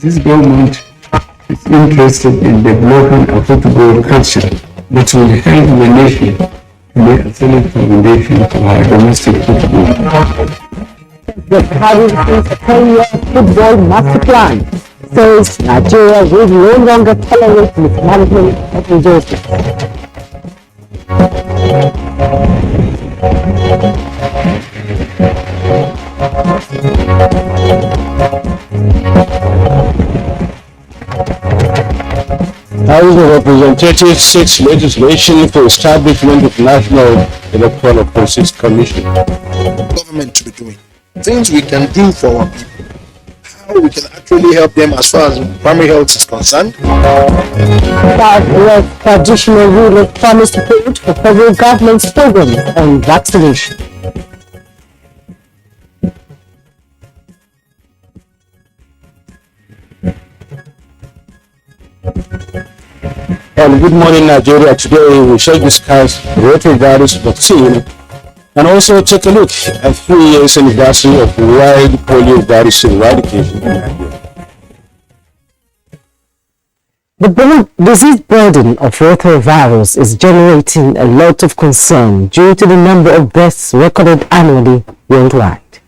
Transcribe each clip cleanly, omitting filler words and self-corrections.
this government is interested in developing a football culture that will help the nation to lay a solid foundation for our domestic football. The Paris is a 10-year football master plan says Nigeria will no longer tolerate mismanagement of resources. House of Representatives seeks legislation for establishment of National Electoral Process Commission. Government to be doing things we can do for our people, how we can actually help them as far as primary health is concerned. Southwest traditional rulers promised support for federal government's program on vaccination. And good morning, Nigeria. Today we shall discuss Rotavirus Vaccine and also take a look at 3 years anniversary of wild polio virus eradication in Nigeria. The disease burden of rotavirus is generating a lot of concern due to the number of deaths recorded annually worldwide.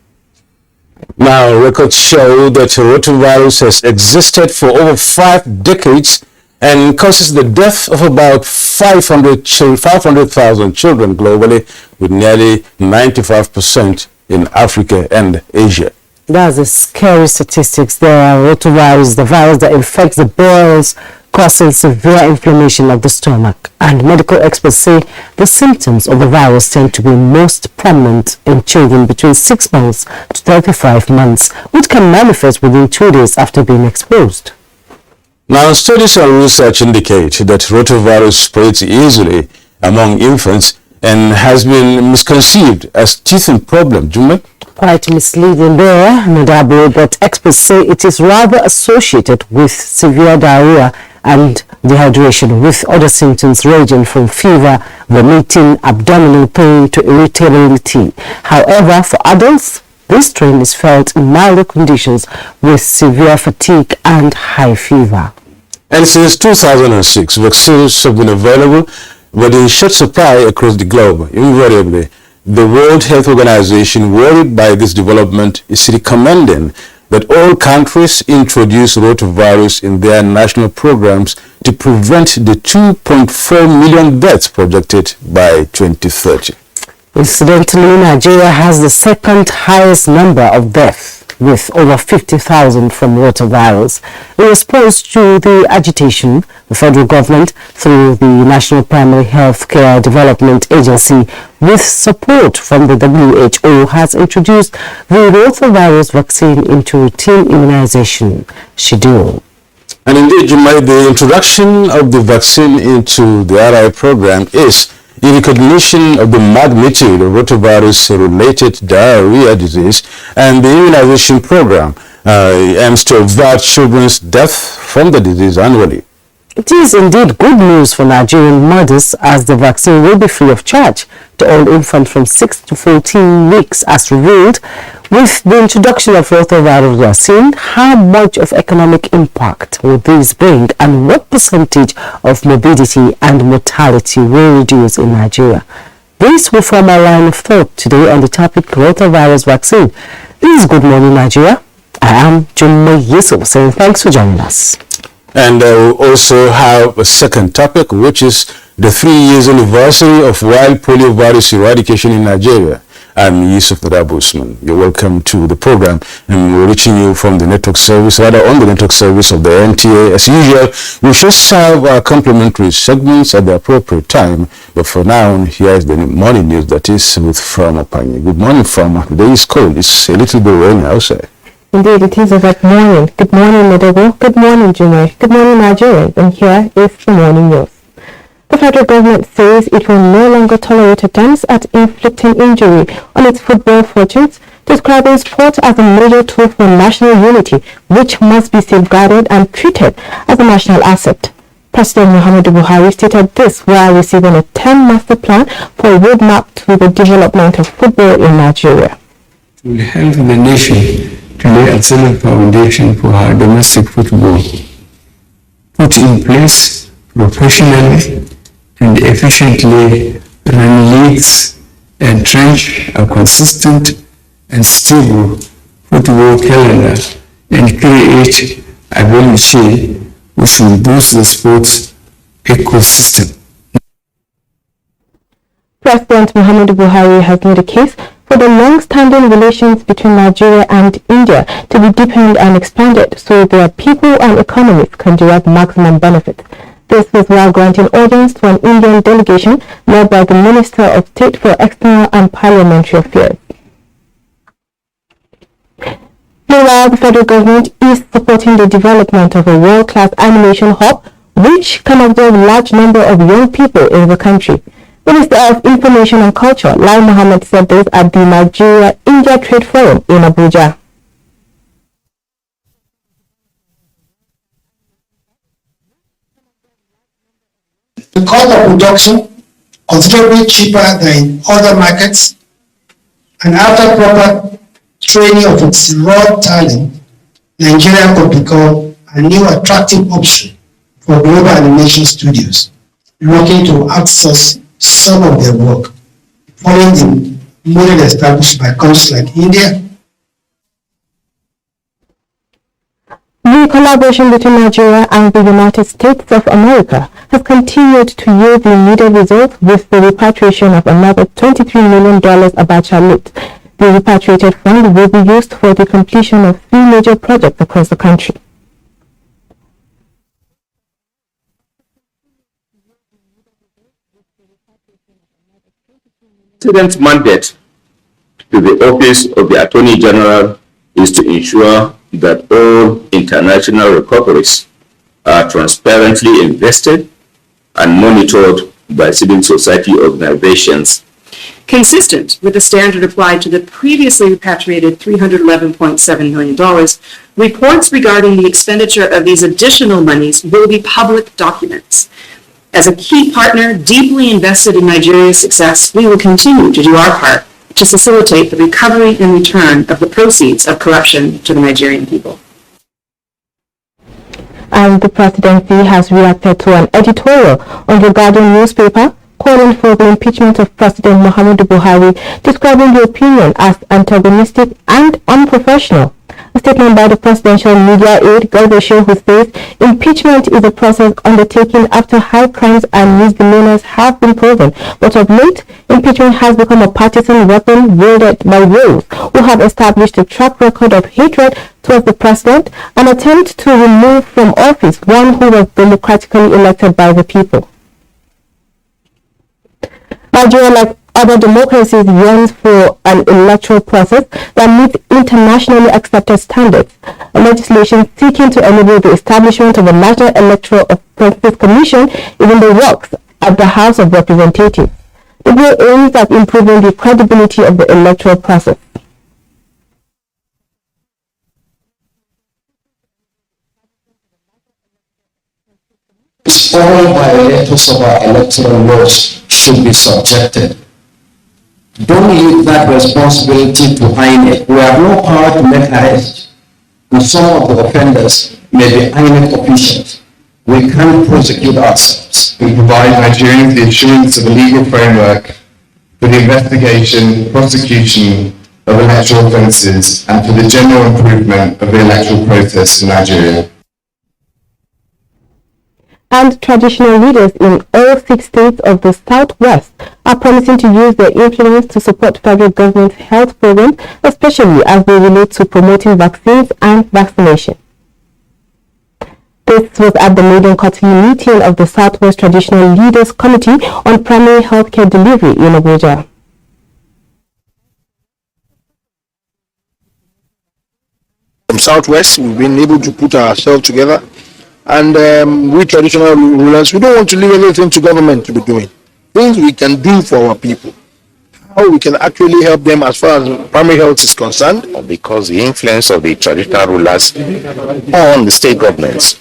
Now, records show that rotavirus has existed for over 5 decades and causes the death of about 500,000 children globally, with nearly 95% in Africa and Asia. That's a scary statistics. There are rotavirus, the virus that infects the bowels, causing severe inflammation of the stomach. And medical experts say the symptoms of the virus tend to be most prominent in children between 6 months to 35 months, which can manifest within 2 days after being exposed. Now, studies and research indicate that rotavirus spreads easily among infants and has been misconceived as teething problem. Juma? Quite misleading there, Nadabo, but experts say it is rather associated with severe diarrhea and dehydration, with other symptoms ranging from fever, vomiting, abdominal pain to irritability. However, for adults, this strain is felt in milder conditions with severe fatigue and high fever. And since 2006, vaccines have been available, but in short supply across the globe. Invariably, the World Health Organization, worried by this development, is recommending that all countries introduce rotavirus in their national programs to prevent the 2.4 million deaths projected by 2030. Incidentally, Nigeria has the second highest number of deaths, with over 50,000 from rotavirus. In response to the agitation, the federal government, through the National Primary Health Care Development Agency, with support from the WHO, has introduced the rotavirus vaccine into routine immunization schedule. And indeed, the introduction of the vaccine into the RI program is in recognition of the magnitude of rotavirus-related diarrhea disease, and the immunization program aims to avert children's death from the disease annually. It is indeed good news for Nigerian mothers, as the vaccine will be free of charge to all infants from 6 to 14 weeks as revealed. With the introduction of rotavirus vaccine, how much of economic impact will this bring, and what percentage of morbidity and mortality will reduce in Nigeria? This will form our line of thought today on the topic rotavirus vaccine. This is Good Morning Nigeria. I am Jumma Yusuf, saying thanks for joining us. And we also have a second topic, which is the 3 years anniversary of wild polio virus eradication in Nigeria. I'm Yusuf Usman. You're welcome to the program, and we're reaching you from the network service, rather on the network service of the NTA. As usual, we just have our complimentary segments at the appropriate time, but for now, here's the morning news that is with Farmer Pani. Good morning, Farmer. The day is cold. It's a little bit rainy outside. Indeed, it is a good morning. Good morning, Nadabo. Good morning, Junior. Good morning, Nigerians. And here is the morning news. The federal government says it will no longer tolerate attempts at inflicting injury on its football fortunes, describing sport as a major tool for national unity, which must be safeguarded and treated as a national asset. President Muhammadu Buhari stated this while receiving a 10 master plan for a roadmap to the development of football in Nigeria. To help the nation to lay a solid foundation for her domestic football. Put in place professionally and efficiently run leagues, entrench a consistent and stable football calendar, and create a value chain which will boost the sports ecosystem. President Muhammadu Buhari has made a case for the long-standing relations between Nigeria and India to be deepened and expanded so their people and economies can derive maximum benefit. This was while granting audience to an Indian delegation led by the Minister of State for External and Parliamentary Affairs. Meanwhile, the federal government is supporting the development of a world-class animation hub which can absorb a large number of young people in the country. Minister of Information and Culture, Lai Mohammed, said this at the Nigeria-India Trade Forum in Abuja. The cost of production considerably cheaper than in other markets, and after proper training of its raw talent, Nigeria could become a new attractive option for global animation studios looking to outsource some of their work, following the model established by countries like India. The collaboration between Nigeria and the United States of America has continued to yield the needed results with the repatriation of another $23 million Abacha loot. The repatriated fund will be used for the completion of 3 major projects across the country. The President's mandate to the Office of the Attorney General is to ensure that all international recoveries are transparently invested and monitored by civil society organizations. Consistent with the standard applied to the previously repatriated $311.7 million, reports regarding the expenditure of these additional monies will be public documents. As a key partner deeply invested in Nigeria's success, we will continue to do our part to facilitate the recovery and return of the proceeds of corruption to the Nigerian people. And the presidency has reacted to an editorial on the Guardian newspaper calling for the impeachment of President Muhammadu Buhari, describing the opinion as antagonistic and unprofessional. A statement by the presidential media aide, Garba Shehu, says impeachment is a process undertaken after high crimes and misdemeanors have been proven, but of late, impeachment has become a partisan weapon wielded by those who have established a track record of hatred towards the president, an attempt to remove from office one who was democratically elected by the people. Nigeria, like other democracies, yearns for an electoral process that meets internationally accepted standards. A legislation seeking to enable the establishment of a National Electoral Process Commission is in the works at the House of Representatives. The bill aims at improving the credibility of the electoral process. All violators of our electoral laws should be subjected. Don't leave that responsibility to INEC. We have no power to make arrests, and some of the offenders may be INEC officials. We can't prosecute ourselves. We provide Nigerians the assurance of a legal framework for the investigation, prosecution of electoral offences, and for the general improvement of the electoral process in Nigeria. And traditional leaders in all 6 states of the Southwest are promising to use their influence to support federal government's health programs, especially as they relate to promoting vaccines and vaccination. This was at the maiden quarterly meeting of the Southwest Traditional Leaders Committee on Primary Healthcare Delivery in Abuja. From Southwest, we've been able to put ourselves together. And we traditional rulers, we don't want to leave everything to government to be doing. Things we can do for our people. How we can actually help them as far as primary health is concerned. Because the influence of the traditional rulers on the state governments,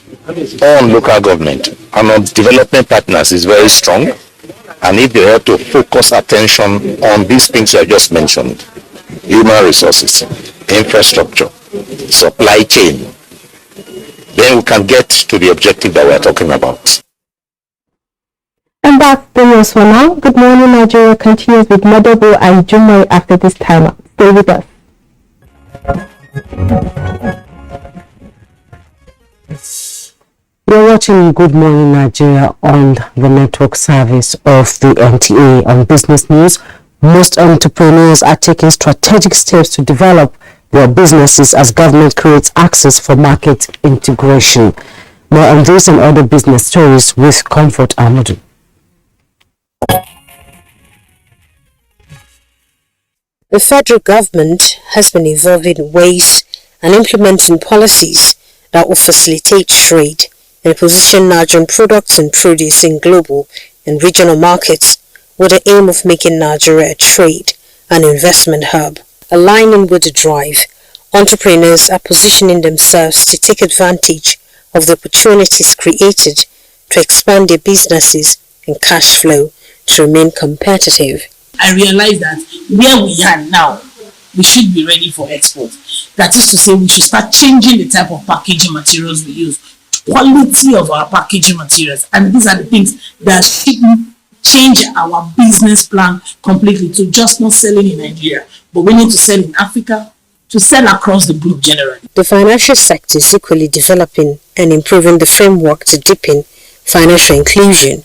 on local government, and on development partners is very strong. And if they have to focus attention on these things I just mentioned, human resources, infrastructure, supply chain, then we can get to the objective that we're talking about. And that's the news for now. Good morning, Nigeria continues with Madabo and Jumai after this timer. Stay with us. You're watching Good Morning Nigeria on the network service of the NTA. On business news, most entrepreneurs are taking strategic steps to develop their businesses as government creates access for market integration. More on this and other business stories with Comfort Amadou. The federal government has been evolving ways and implementing policies that will facilitate trade and position Nigerian products and produce in global and regional markets with the aim of making Nigeria a trade and investment hub. Aligning with the drive, entrepreneurs are positioning themselves to take advantage of the opportunities created to expand their businesses and cash flow to remain competitive. I realize that where we are now, we should be ready for export. That is to say, we should start changing the type of packaging materials we use, quality of our packaging materials, and these are the things that should change our business plan completely to just not selling in Nigeria, but we need to sell in Africa, to sell across the group generally. The financial sector is equally developing and improving the framework to deepen financial inclusion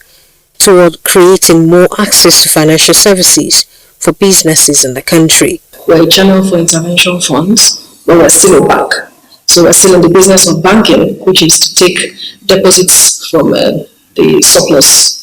toward creating more access to financial services for businesses in the country. We're a channel for intervention funds, but we're still a bank. So we're still in the business of banking, which is to take deposits from the surplus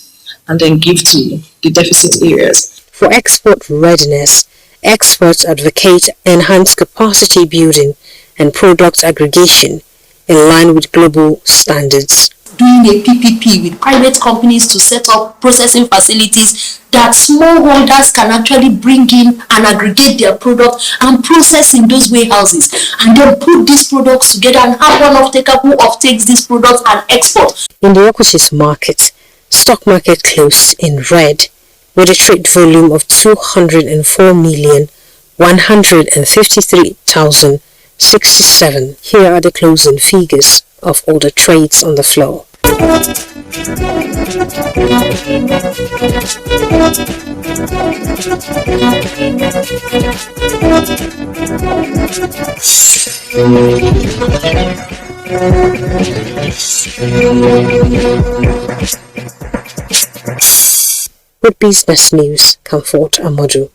and then give to the deficit areas. For export readiness, experts advocate enhanced capacity building and product aggregation in line with global standards. Doing a PPP with private companies to set up processing facilities that smallholders can actually bring in and aggregate their product and process in those warehouses, and then put these products together and have one off-taker who offtakes these products and export. In the equities market, stock market closed in red with a trade volume of 204,153,067. Here are the closing figures of all the trades on the floor. With business news, Comfort Amadou.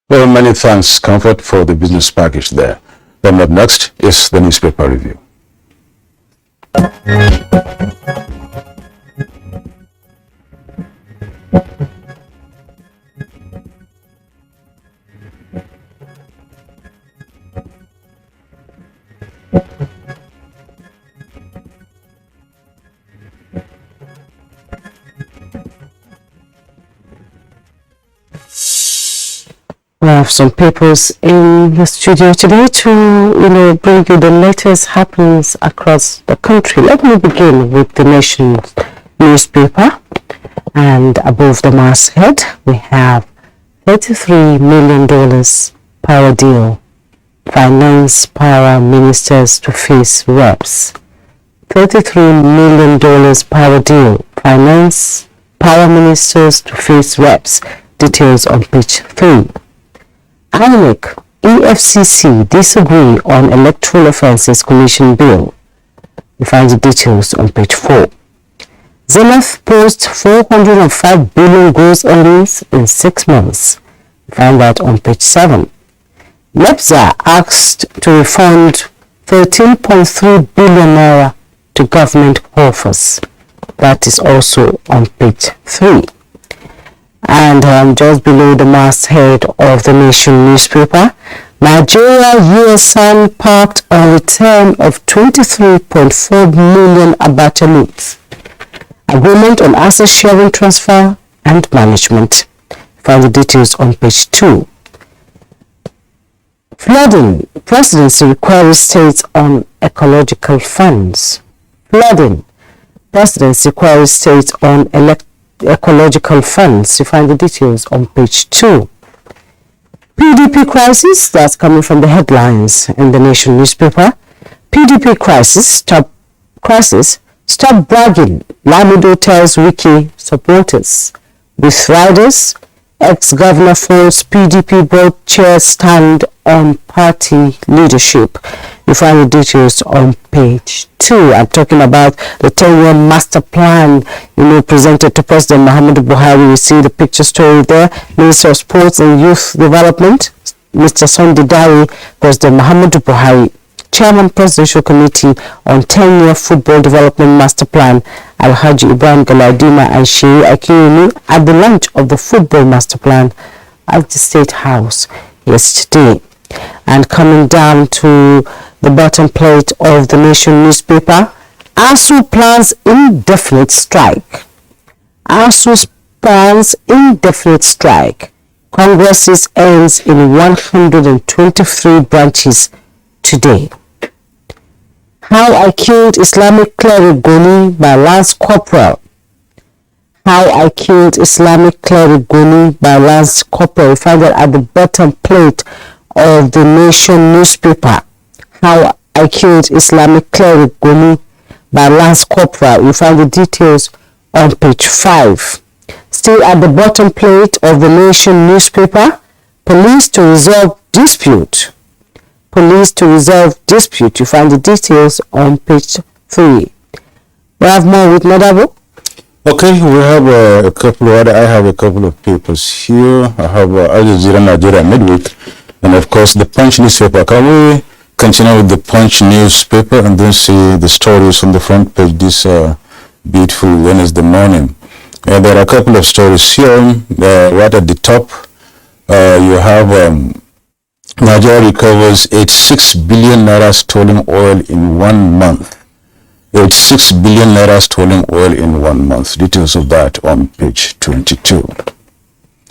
Well, many thanks, Comfort, for the business package there. Then up next is the newspaper review. We have some papers in the studio today to, bring you the latest happenings across the country. Let me begin with the Nation's newspaper. And above the masthead, we have $33 million power deal. Finance power ministers to face reps. $33 million power deal. Finance power ministers to face reps. Details on page 3. INEC, EFCC disagree on Electoral Offences Commission Bill. You find the details on page 4. Zenith posts 405 billion gross earnings in 6 months. You find that on page 7. NEPSA asked to refund 13.3 billion naira to government coffers. That is also on page 3. And just below the masthead of the Nation newspaper, Nigeria-US son parked on return of 23.4 million Abacha notes. Agreement on asset sharing transfer and management. Find the details on page 2. Flooding. Presidency requires states on ecological funds. Flooding. Presidency requires states on ecological funds. You find the details on page 2. PDP crisis, that's coming from the headlines in the Nation newspaper. PDP crisis, stop bragging, Lamido tells Wiki supporters. With riders, ex-governor falls PDP board chair stand on party leadership. You find the details on page 2. I'm talking about the 10-year master plan, presented to President Muhammadu Buhari. You see the picture story there. Minister of Sports and Youth Development, Mr. Sunday Dari, President Muhammadu Buhari, Chairman Presidential Committee on 10-year Football Development Master Plan, Alhaji Ibrahim Galadima and Sheyi Akinyemi at the launch of the Football Master Plan at the State House yesterday. And coming down to the bottom plate of the Nation newspaper, ASU plans indefinite strike. ASU plans indefinite strike. Congresses ends in 123 branches today. How I killed Islamic cleric Goni by Lance Corporal. How I killed Islamic cleric Goni by Lance Corporal. You find that at the bottom plate of the Nation newspaper. How I killed Islamic cleric Goni by Lance Corporal. You find the details on page 5. Still at the bottom plate of the Nation newspaper, police to resolve dispute. Police to resolve dispute. You find the details on page 3. We have more with Nadabo. Okay, we have I have a couple of papers here. I have Al Jazeera Nigeria Midweek, and of course the Punch newspaper. Can we continue with the Punch newspaper and then see the stories on the front page this beautiful Wednesday morning? There are a couple of stories here. Right at the top, you have Nigeria recovers 86 billion naira stolen oil in 1 month. 86 billion naira stolen oil in 1 month. Details of that on page 22.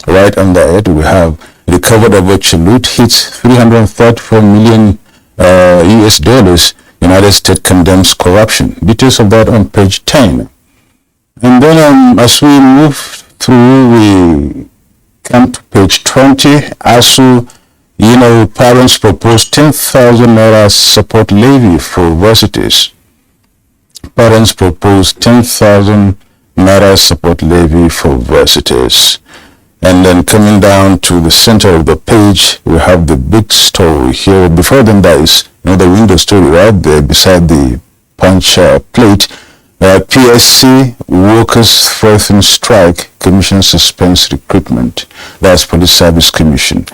Right under it, we have recovered of which loot hits 334 million US dollars. United States condemns corruption. Details of that on page 10. And then as we move through, we come to page 20. ASU, parents propose 10,000 naira support levy for universities. Parents propose 10,000 naira support levy for universities. And then coming down to the center of the page, we have the big story here. Before then, there is the window story right there beside the Punch plate. PSC workers threaten strike. Commission suspends recruitment. That's Police Service Commission.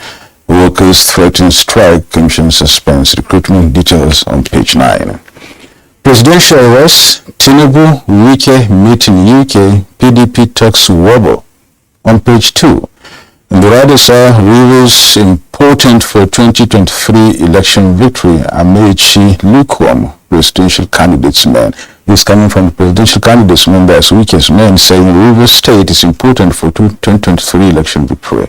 Workers threaten strike. Commission suspends recruitment. Details on page 9. Presidential arrest. Tinubu, Wike meet in UK. PDP talks wobble. On page 2. And the riders are rivals important for 2023 election victory. Amechi lukewarm. Presidential candidates man. This coming from presidential candidates members, Wike's men, saying Rivers State is important for 2023 election victory.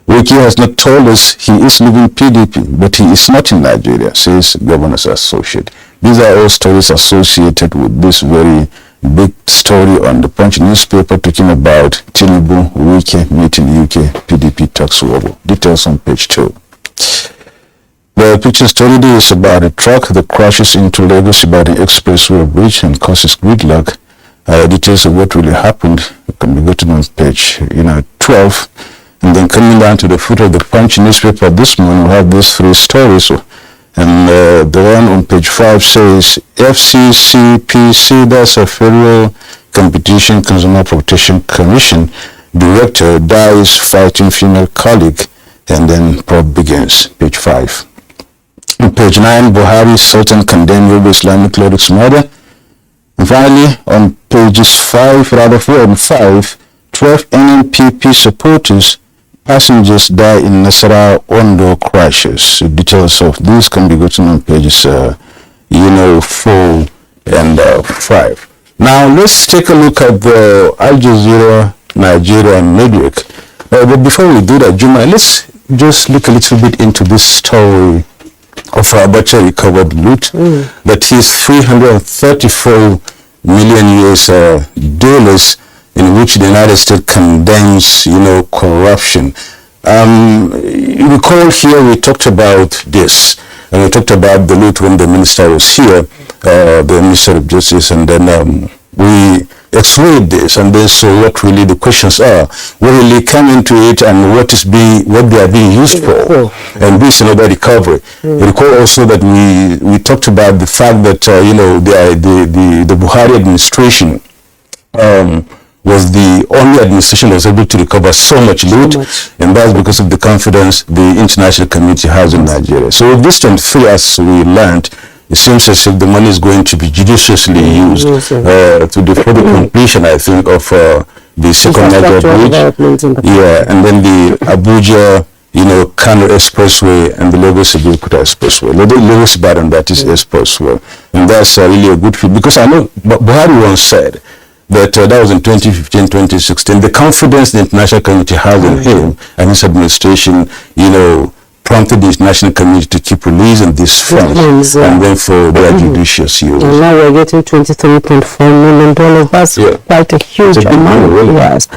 Wike has not told us he is leaving PDP, but he is not in Nigeria, says governor's associate. These are all stories associated with this very big story on the Punch newspaper talking about Tinubu, Wike meeting UK, PDP talks wobble. Details on page 2. The picture story is about a truck that crashes into Lagos about an expressway bridge and causes gridlock. Details of what really happened can be gotten on page 12. And then coming down to the foot of the Punch newspaper this morning, we have these 3 stories. And the one on page 5 says FCCPC, that's a Federal Competition Consumer Protection Commission director, dies fighting female colleague. And then probe begins. Page 5. On page 9, Buhari, Sultan condemned Yoruba Islamic cleric's murder. And finally, on pages 4 and 5, 12 NNPP supporters, passengers die in Nasarawa Ondo crashes. So details of this can be gotten on pages 4 and 5. Now let's take a look at the Al Jazeera Nigerian midweek. But before we do that, Juma, let's just look a little bit into this story of Abuja recovered loot that is 334 million US dollars, in which the United States condemns, corruption. You recall here we talked about this, and we talked about the loot when the minister was here, the Minister of Justice, and then we x-rayed this and then saw what really the questions are, what really come into it, and what they are being used for, and this another recovery. You recall also that we talked about the fact that the Buhari administration was the only administration that was able to recover so much loot, and that's because of the confidence the international community has in Nigeria. So with this 23, as we learned, it seems as if the money is going to be judiciously used to the further completion, I think, of the second Niger bridge. Yeah, and then the Abuja, Kano Expressway and the Lagos-Abuja Expressway. Lagos-Ibadan, that is expressway. And that's really a good feat, because I know Buhari once said that that was in 2015, 2016. The confidence the international community has in him and his administration, prompted the international community to keep releasing these funds and then for their judicious use. And now we're getting $23.4 million. That's quite a huge amount. Really. Yes.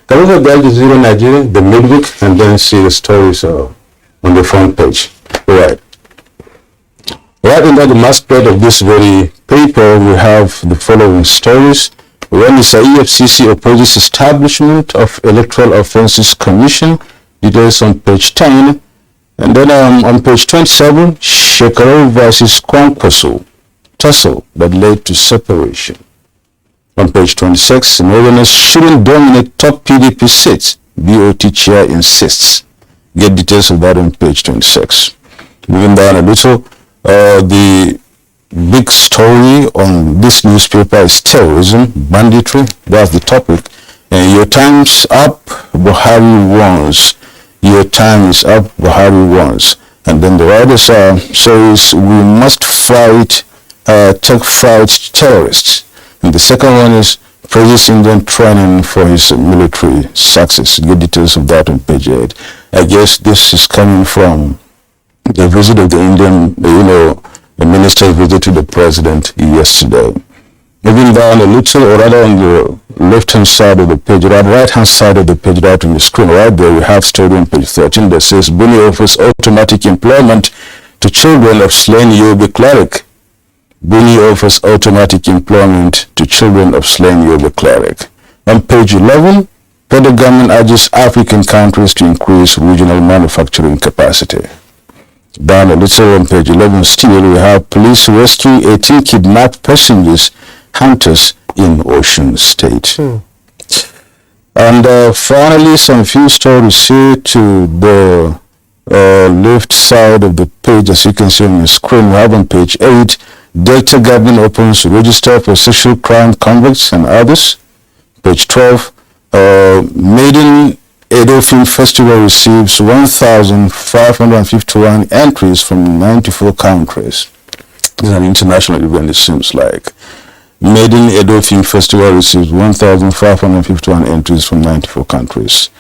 Can we have the Al Jazeera Nigeria, the midweek, and then see the stories on the front page? Right. Right under the masthead of this very paper, we have the following stories. One is EFCC opposes establishment of Electoral Offences Commission. Details on page 10. And then on page 27, Shekaro versus Kwankwaso, tussle that led to separation. On page 26, Northerners shouldn't dominate top PDP seats, BOT chair insists. Get details of that on page 26. Moving down a little, the big story on this newspaper is terrorism, banditry. That's the topic. And your time's up, Buhari warns. Your time is up, Buhari warns. And then the writer says we must fight, terrorists. And the second one is praises Indian training for his military success. Get details of that on page 8. I guess this is coming from the visit of the Indian, the minister's visit to the president yesterday. Moving down a little, or rather on the left-hand side of the page, right-hand side of the page, right on the screen, right there, we have story on page 13 that says, Buni offers automatic employment to children of slain Yobe cleric. Buni offers automatic employment to children of slain Yobe cleric. On page 11, federal government urges African countries to increase regional manufacturing capacity. Down a little on page 11 still, we have police rescue 18 kidnapped passengers, hunters in Ocean State. And finally, some few stories here to the left side of the page, as you can see on the screen. We have on page 8, Delta government opens register for sexual crime convicts and others. Page 12, Maiden Edo Film Festival receives 1,551 entries from 94 countries. This is an international event, it seems like. Maiden Edo Film Festival receives 1,551 entries from 94 countries.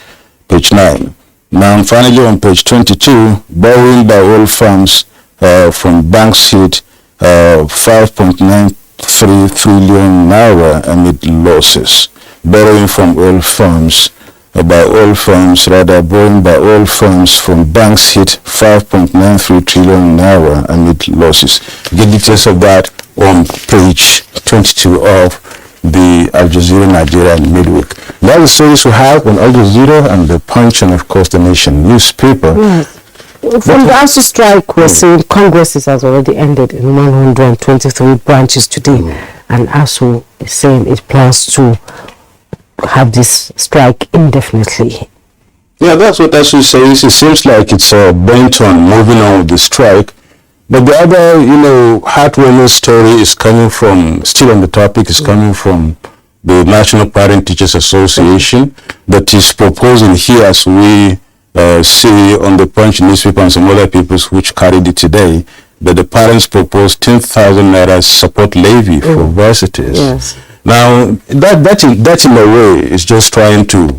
Page 9. Now, finally, on page 22, borrowing by oil firms from banks hit 5.93 trillion naira amid losses. Borrowing from oil firms. Borrowing by oil firms from banks hit 5.93 trillion naira amid losses. Get details of that on page 22 of the Al Jazeera Nigeria midweek. That's the stories we have on Al Jazeera and the Punch and of course the Nation newspaper. Yes. From the ASU strike, we're seeing Congress has already ended in 123 branches today, and ASU is saying it plans to have this strike indefinitely. Yeah, that's what ASU says. It seems like it's bent on moving on with the strike. But the other, heartwarming story is coming from, still on the topic, is coming from the National Parent Teachers Association that is proposing here, as we see on the Punch newspaper and some other papers which carried it today, that the parents proposed 10,000 naira support levy for varsities. Yes. Now, that in a way is just trying to,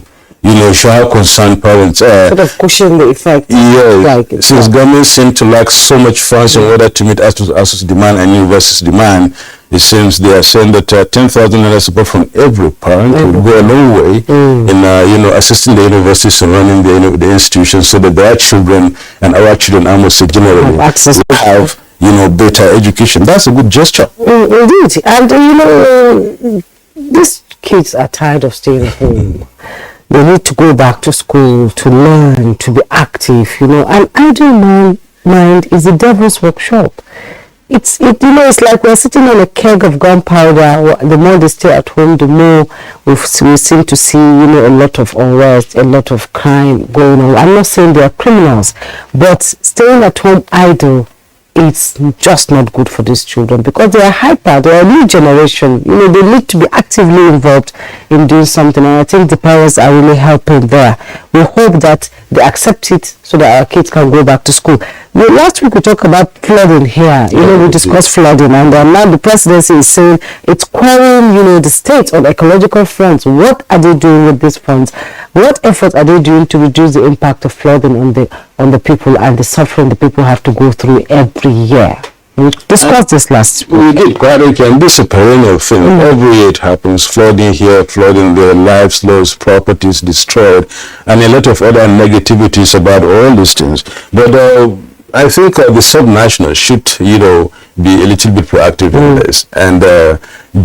show how concerned parents are. Sort of cushion the effect. Yeah, since government seem to lack so much funds in order to meet ASU's demand and university's demand, it seems they are saying that 10,000 naira support from every parent will go a long way in assisting the universities and running the institutions, so that their children and our children, I must say generally, have better education. That's a good gesture. Indeed. And these kids are tired of staying at home. They need to go back to school, to learn, to be active, and idle mind is the devil's workshop. It's like we're sitting on a keg of gunpowder. The more they stay at home, the more we seem to see, a lot of unrest, a lot of crime going on. I'm not saying they are criminals, but staying at home idle, it's just not good for these children, because they are hyper, they are a new generation. They need to be actively involved in doing something, and I think the parents are really helping there. We hope that they accept it so that our kids can go back to school. Last week we talked about flooding here. We discussed flooding, and now the presidency is saying it's quarrying, the state on ecological fronts. What are they doing with these funds? What efforts are they doing to reduce the impact of flooding on the people and the suffering the people have to go through every year? We discussed this last week. We did quite okay, and this is a perennial thing. Every year it happens. Flooding here, flooding there, lives lost, properties destroyed, and a lot of other negativities about all these things. But I think the subnational should, be a little bit proactive in this, and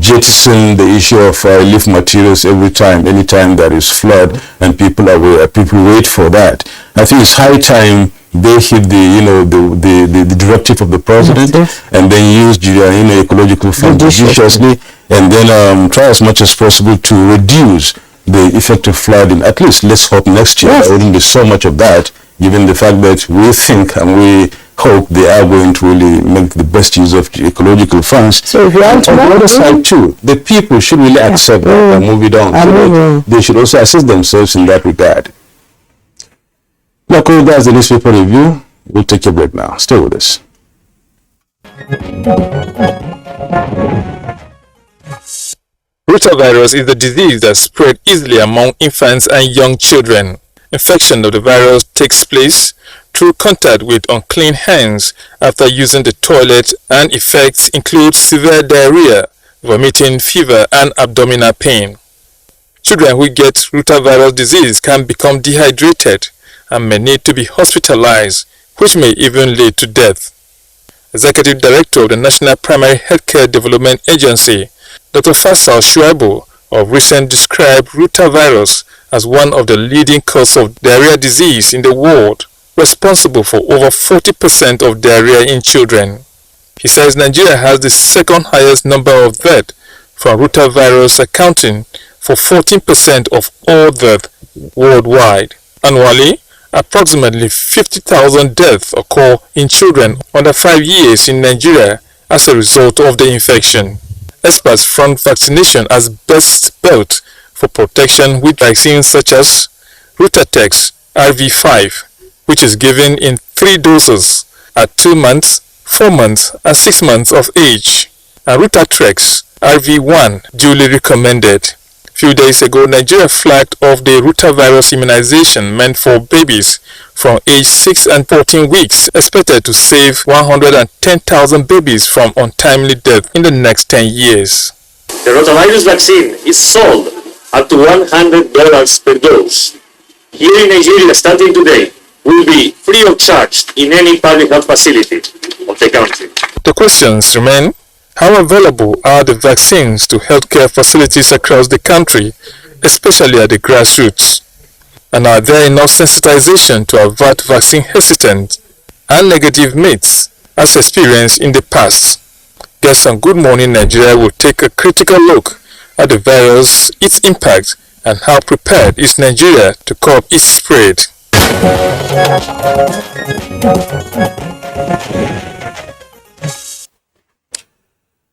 jettison the issue of leaf materials anytime there is flood and people are aware, people wait for that. I think it's high time they hit the directive of the president, and then use ecological funds judiciously, and then try as much as possible to reduce the effect of flooding. At least let's hope next year there wouldn't be so much of that, given the fact that we think and we hope they are going to really make the best use of ecological funds. So if you want on the other side too, the people should really accept that and move it on. They should also assist themselves in that regard. Now, that's the newspaper review. We'll take a break now. Stay with us. Rotavirus is the disease that spread easily among infants and young children. Infection of the virus takes place through contact with unclean hands after using the toilet, and effects include severe diarrhea, vomiting, fever, and abdominal pain. Children who get rotavirus disease can become dehydrated and may need to be hospitalized, which may even lead to death. Executive Director of the National Primary Healthcare Development Agency, Dr. Faisal Shuaibu, of recent described rotavirus as one of the leading causes of diarrhea disease in the world, responsible for over 40% of diarrhea in children. He says Nigeria has the second highest number of deaths from rotavirus, accounting for 14% of all deaths worldwide. Annually, approximately 50,000 deaths occur in children under 5 years in Nigeria as a result of the infection. Experts front vaccination as best bet for protection with vaccines such as Rotatex RV5, which is given in 3 doses at 2 months, 4 months, and 6 months of age, and Rotatrix RV1 duly recommended. Few days ago, Nigeria flagged off the rotavirus immunization meant for babies from age 6 and 14 weeks, expected to save 110,000 babies from untimely death in the next 10 years. The rotavirus vaccine is sold up to $100 per dose. Here in Nigeria, starting today, will be free of charge in any public health facility of the country. The questions remain: how available are the vaccines to healthcare facilities across the country, especially at the grassroots? And are there enough sensitization to avert vaccine hesitance and negative myths as experienced in the past? Guests on Good Morning Nigeria will take a critical look at the virus, its impact, and how prepared is Nigeria to curb its spread.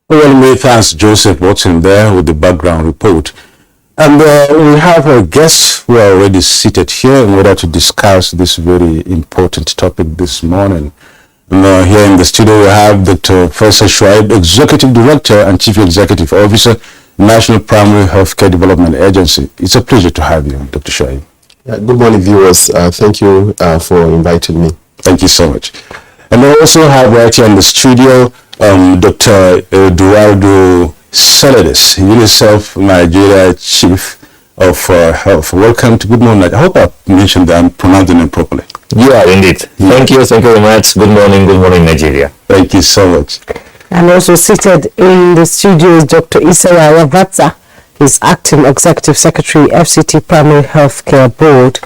Well, many thanks, Joseph Watson, there with the background report. And we have our guests who are already seated here in order to discuss this very important topic this morning. And here in the studio we have Dr. Faisal Shuaibu, Executive Director and Chief Executive Officer, National Primary Healthcare Development Agency. It's a pleasure to have you, Dr. Shuaibu. Good morning, viewers. Thank you for inviting me. Thank you so much. And we also have right here in the studio Dr. Eduardo Saladis, UNICEF Nigeria Chief of Health. Welcome to Good Morning. I hope I mentioned that I'm pronouncing it properly. You are indeed. Thank you very much. Good morning, Nigeria. Thank you so much. And also seated in the studio is Dr. Isaya Vatsa. He's Acting Executive Secretary, FCT Primary Healthcare Board.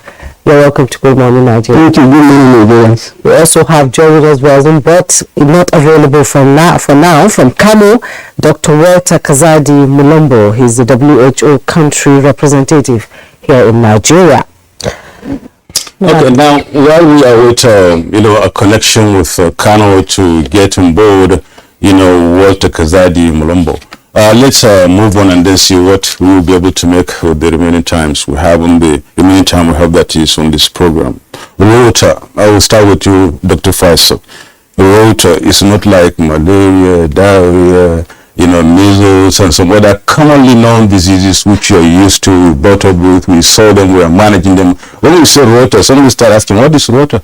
You're welcome to Good Morning Nigeria. Thank you. Good morning, Nigerians. We also have joining us but not available for now from Kano, Dr. Walter Kazadi Mulombo. He's the WHO country representative here in Nigeria. Okay, now while we are with a connection with Kano to get on board, Walter Kazadi Mulombo. Let's move on and then see what we will be able to make with the remaining times we have on the remaining time we have that is on this program. Rota, I will start with you, Dr. Faisal. Rota is not like malaria, diarrhea, measles and some other commonly known diseases which you are used to, brought up with. We saw them, we are managing them. When we say rota, somebody start asking, what is rota?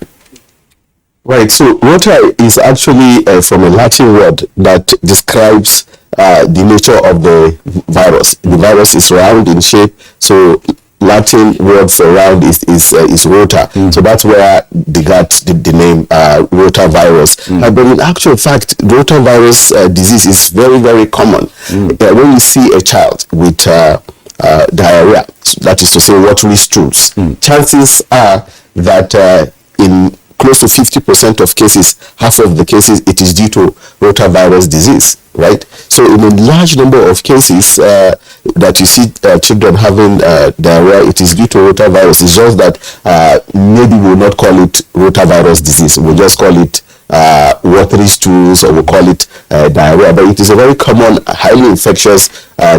Right, so rota is actually from a Latin word that describes the nature of the virus. The virus is round in shape, so Latin word for round is rota. So that's where they got the name rotavirus. But in actual fact, rotavirus disease is very, very common. When you see a child with diarrhea, that is to say watery stools, chances are that in close to 50% of cases, half of the cases, it is due to rotavirus disease, right? So in a large number of cases that you see children having diarrhea, it is due to rotavirus. It's just that maybe we'll not call it rotavirus disease. We'll just call it watery stools, or we'll call it diarrhea. But it is a very common, highly infectious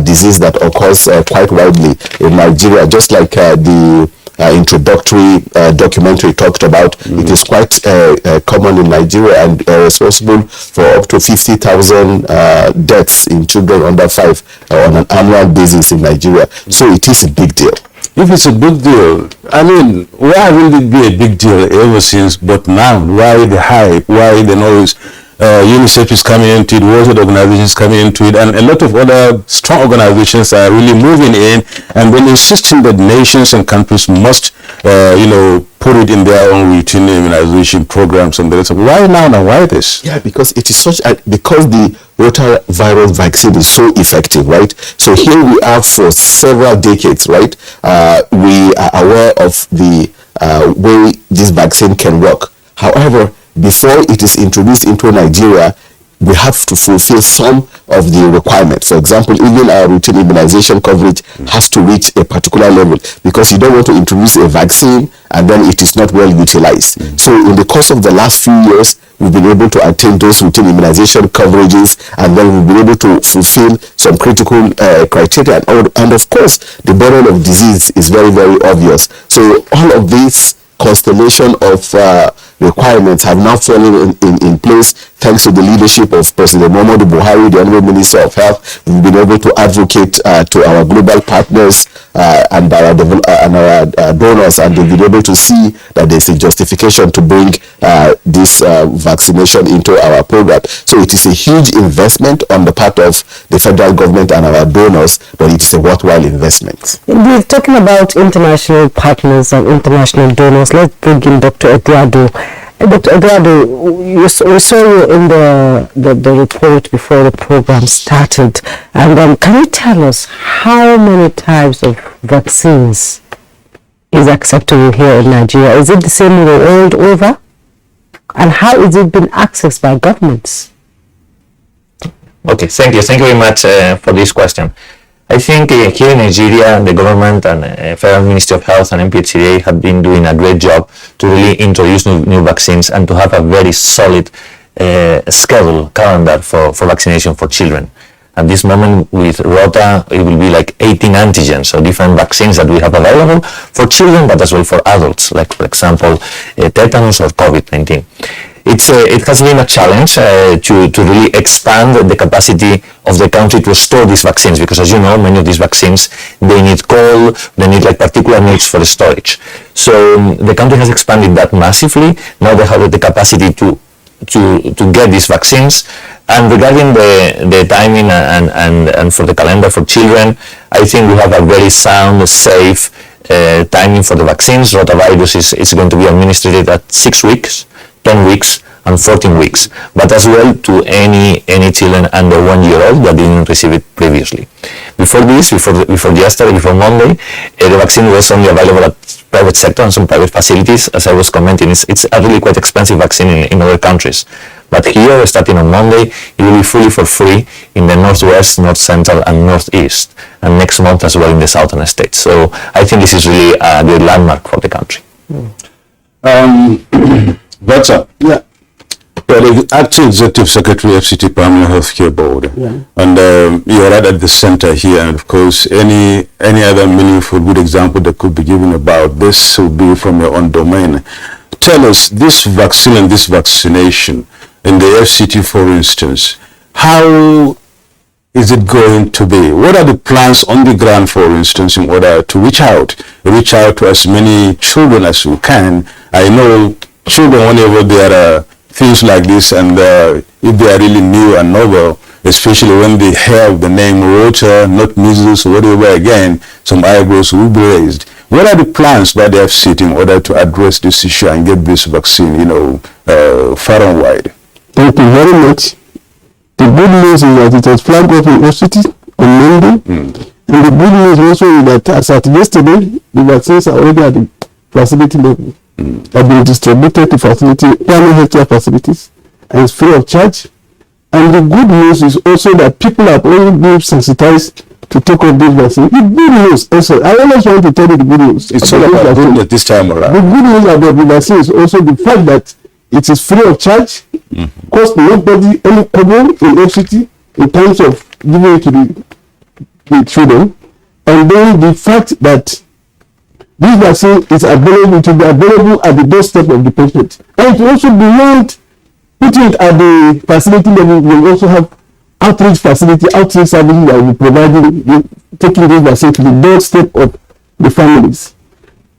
disease that occurs quite widely in Nigeria, just like the introductory documentary talked about. It is quite common in Nigeria and responsible for up to 50,000 deaths in children under 5 on an annual basis in Nigeria. So it is a big deal. If it's a big deal, I mean, why will it be a big deal ever since? But now, why the hype? Why the noise? UNICEF is coming into it, World Organizations coming into it, and a lot of other strong organizations are really moving in, and then insisting that nations and countries must, put it in their own routine immunization programs and the rest of it. Why now? Now, why this? Yeah, because it is because the rotavirus vaccine is so effective, right? So here we are for several decades, right? We are aware of the way this vaccine can work. However, before it is introduced into Nigeria, we have to fulfill some of the requirements. For example, even our routine immunization coverage has to reach a particular level, because you don't want to introduce a vaccine and then it is not well utilized. So in the course of the last few years, we've been able to attain those routine immunization coverages, and then we've been able to fulfill some critical criteria. And of course, the burden of disease is very, very obvious. So all of these constellation of requirements have now fallen in place thanks to the leadership of President Muhammadu Buhari, the Honorable Minister of Health. We've been able to advocate to our global partners and our donors, and they've been able to see that there's a justification to bring this vaccination into our program. So it is a huge investment on the part of the federal government and our donors, but it is a worthwhile investment. Indeed, talking about international partners and international donors, let's bring in Dr. Eduardo. Dr. Eduardo, we saw you in the report before the program started, and can you tell us how many types of vaccines is acceptable here in Nigeria? Is it the same the world over? And how is it been accessed by governments? Okay, thank you very much for this question. I think here in Nigeria, the government and Federal Ministry of Health and NTA have been doing a great job to really introduce new vaccines and to have a very solid schedule, calendar for vaccination for children. At this moment with Rota, it will be like 18 antigens, so different vaccines that we have available for children, but as well for adults, like for example, tetanus or COVID-19. It has been a challenge to really expand the capacity of the country to store these vaccines, because as you know, many of these vaccines, they need cold, they need like particular needs for storage. So the country has expanded that massively. Now they have the capacity to get these vaccines. And regarding the timing and for the calendar for children, I think we have a very sound, safe timing for the vaccines. Rotavirus is going to be administered at 6 weeks, 10 weeks, and 14 weeks, but as well to any children under 1 year old that didn't receive it previously. Before yesterday, before Monday, the vaccine was only available at private sector and some private facilities. As I was commenting, it's a really quite expensive vaccine in other countries. But here, starting on Monday, it will be fully for free in the Northwest, North Central, and Northeast, and next month as well in the Southern states. So I think this is really a good landmark for the country. Doctor, yeah. The acting executive secretary FCT Primary Healthcare Board, and you're right at the center here. And of course, any other meaningful good example that could be given about this will be from your own domain. Tell us, this vaccine and this vaccination in the FCT, for instance, how is it going to be? What are the plans on the ground, for instance, in order to reach out to as many children as you can? I know children, whenever there are things like this, and if they are really new and novel, especially when they have the name Rota, not measles, whatever, again, some eyebrows will be raised. What are the plans by the FCT in order to address this issue and get this vaccine, far and wide? Thank you very much. The good news is that it was flagged off in FCT on Monday. And the good news also is that as at yesterday, the vaccines are already at the facility level. Have been distributed to primary healthcare facilities, and it's free of charge. And the good news is also that people have already been sensitized to take up this vaccine. The good news also, I always want to tell you the good news. It's all about good news this time around. The good news about the vaccine is also the fact that it is free of charge, cost nobody any trouble in FCT in terms of giving it to the children. And then the fact that this vaccine is available to be available at the doorstep of the patient. And it also beyond putting it at the facility level, we also have outreach facility, outreach services that will be providing, taking this vaccine to the doorstep of the families.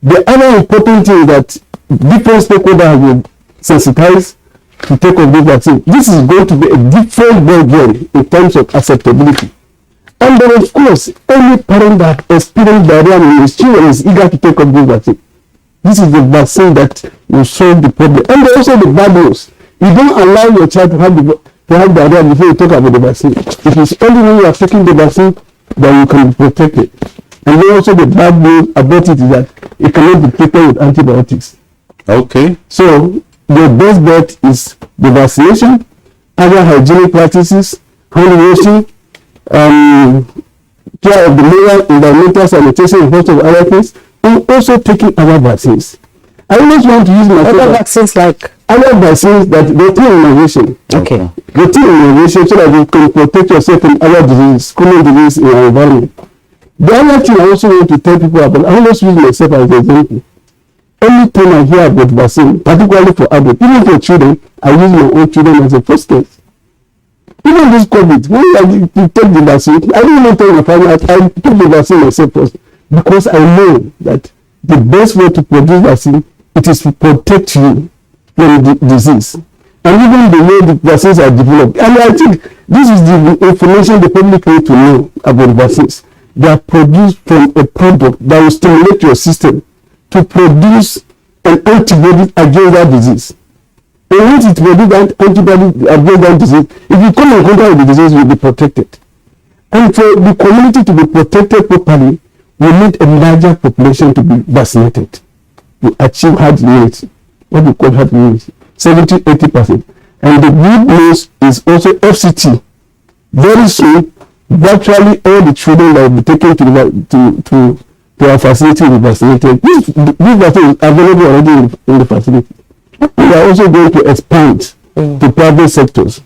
The other important thing is that different stakeholders have been sensitized to take up this vaccine. This is going to be a different ballgame in terms of acceptability. And then, of course, any parent that experienced diarrhea in his children is eager to take up this vaccine. This is the vaccine that will solve the problem. And also the bad news. You don't allow your child to have diarrhea before you talk about the vaccine. It is only when you are taking the vaccine that you can be protected. And then also the bad news about it is that it cannot be treated with antibiotics. Okay. So the best bet is the vaccination, other hygienic practices, hand washing, care of the layer, environmental sanitation, and host of other things, and also taking other vaccines. I always want to use my other vaccines like other vaccines that routine immunization. Okay. Routine immunization so that you can protect yourself from other diseases, common diseases in our environment. The other thing I also want to tell people about, I always use myself as an example. Anytime I hear about vaccine, particularly for adults, even for children, I use my own children as a first case. Even this COVID, when I take the vaccine, I don't even tell my family, I took the vaccine myself first, because I know that the best way to produce vaccine, it is to protect you from the disease. And even the way the vaccines are developed. And I think this is the information the public need to know about vaccines. They are produced from a product that will stimulate your system to produce an antibody against that disease. And once it produces that antibody against that disease, if you come in contact with the disease, you will be protected. And for the community to be protected properly, we need a larger population to be vaccinated to achieve herd immunity, what we call herd immunity, 70-80%. And the good news is also FCT. Very soon, virtually all the children that will be taken to our facility will be vaccinated. This vaccine is available already in the facility. We are also going to expand to private sectors.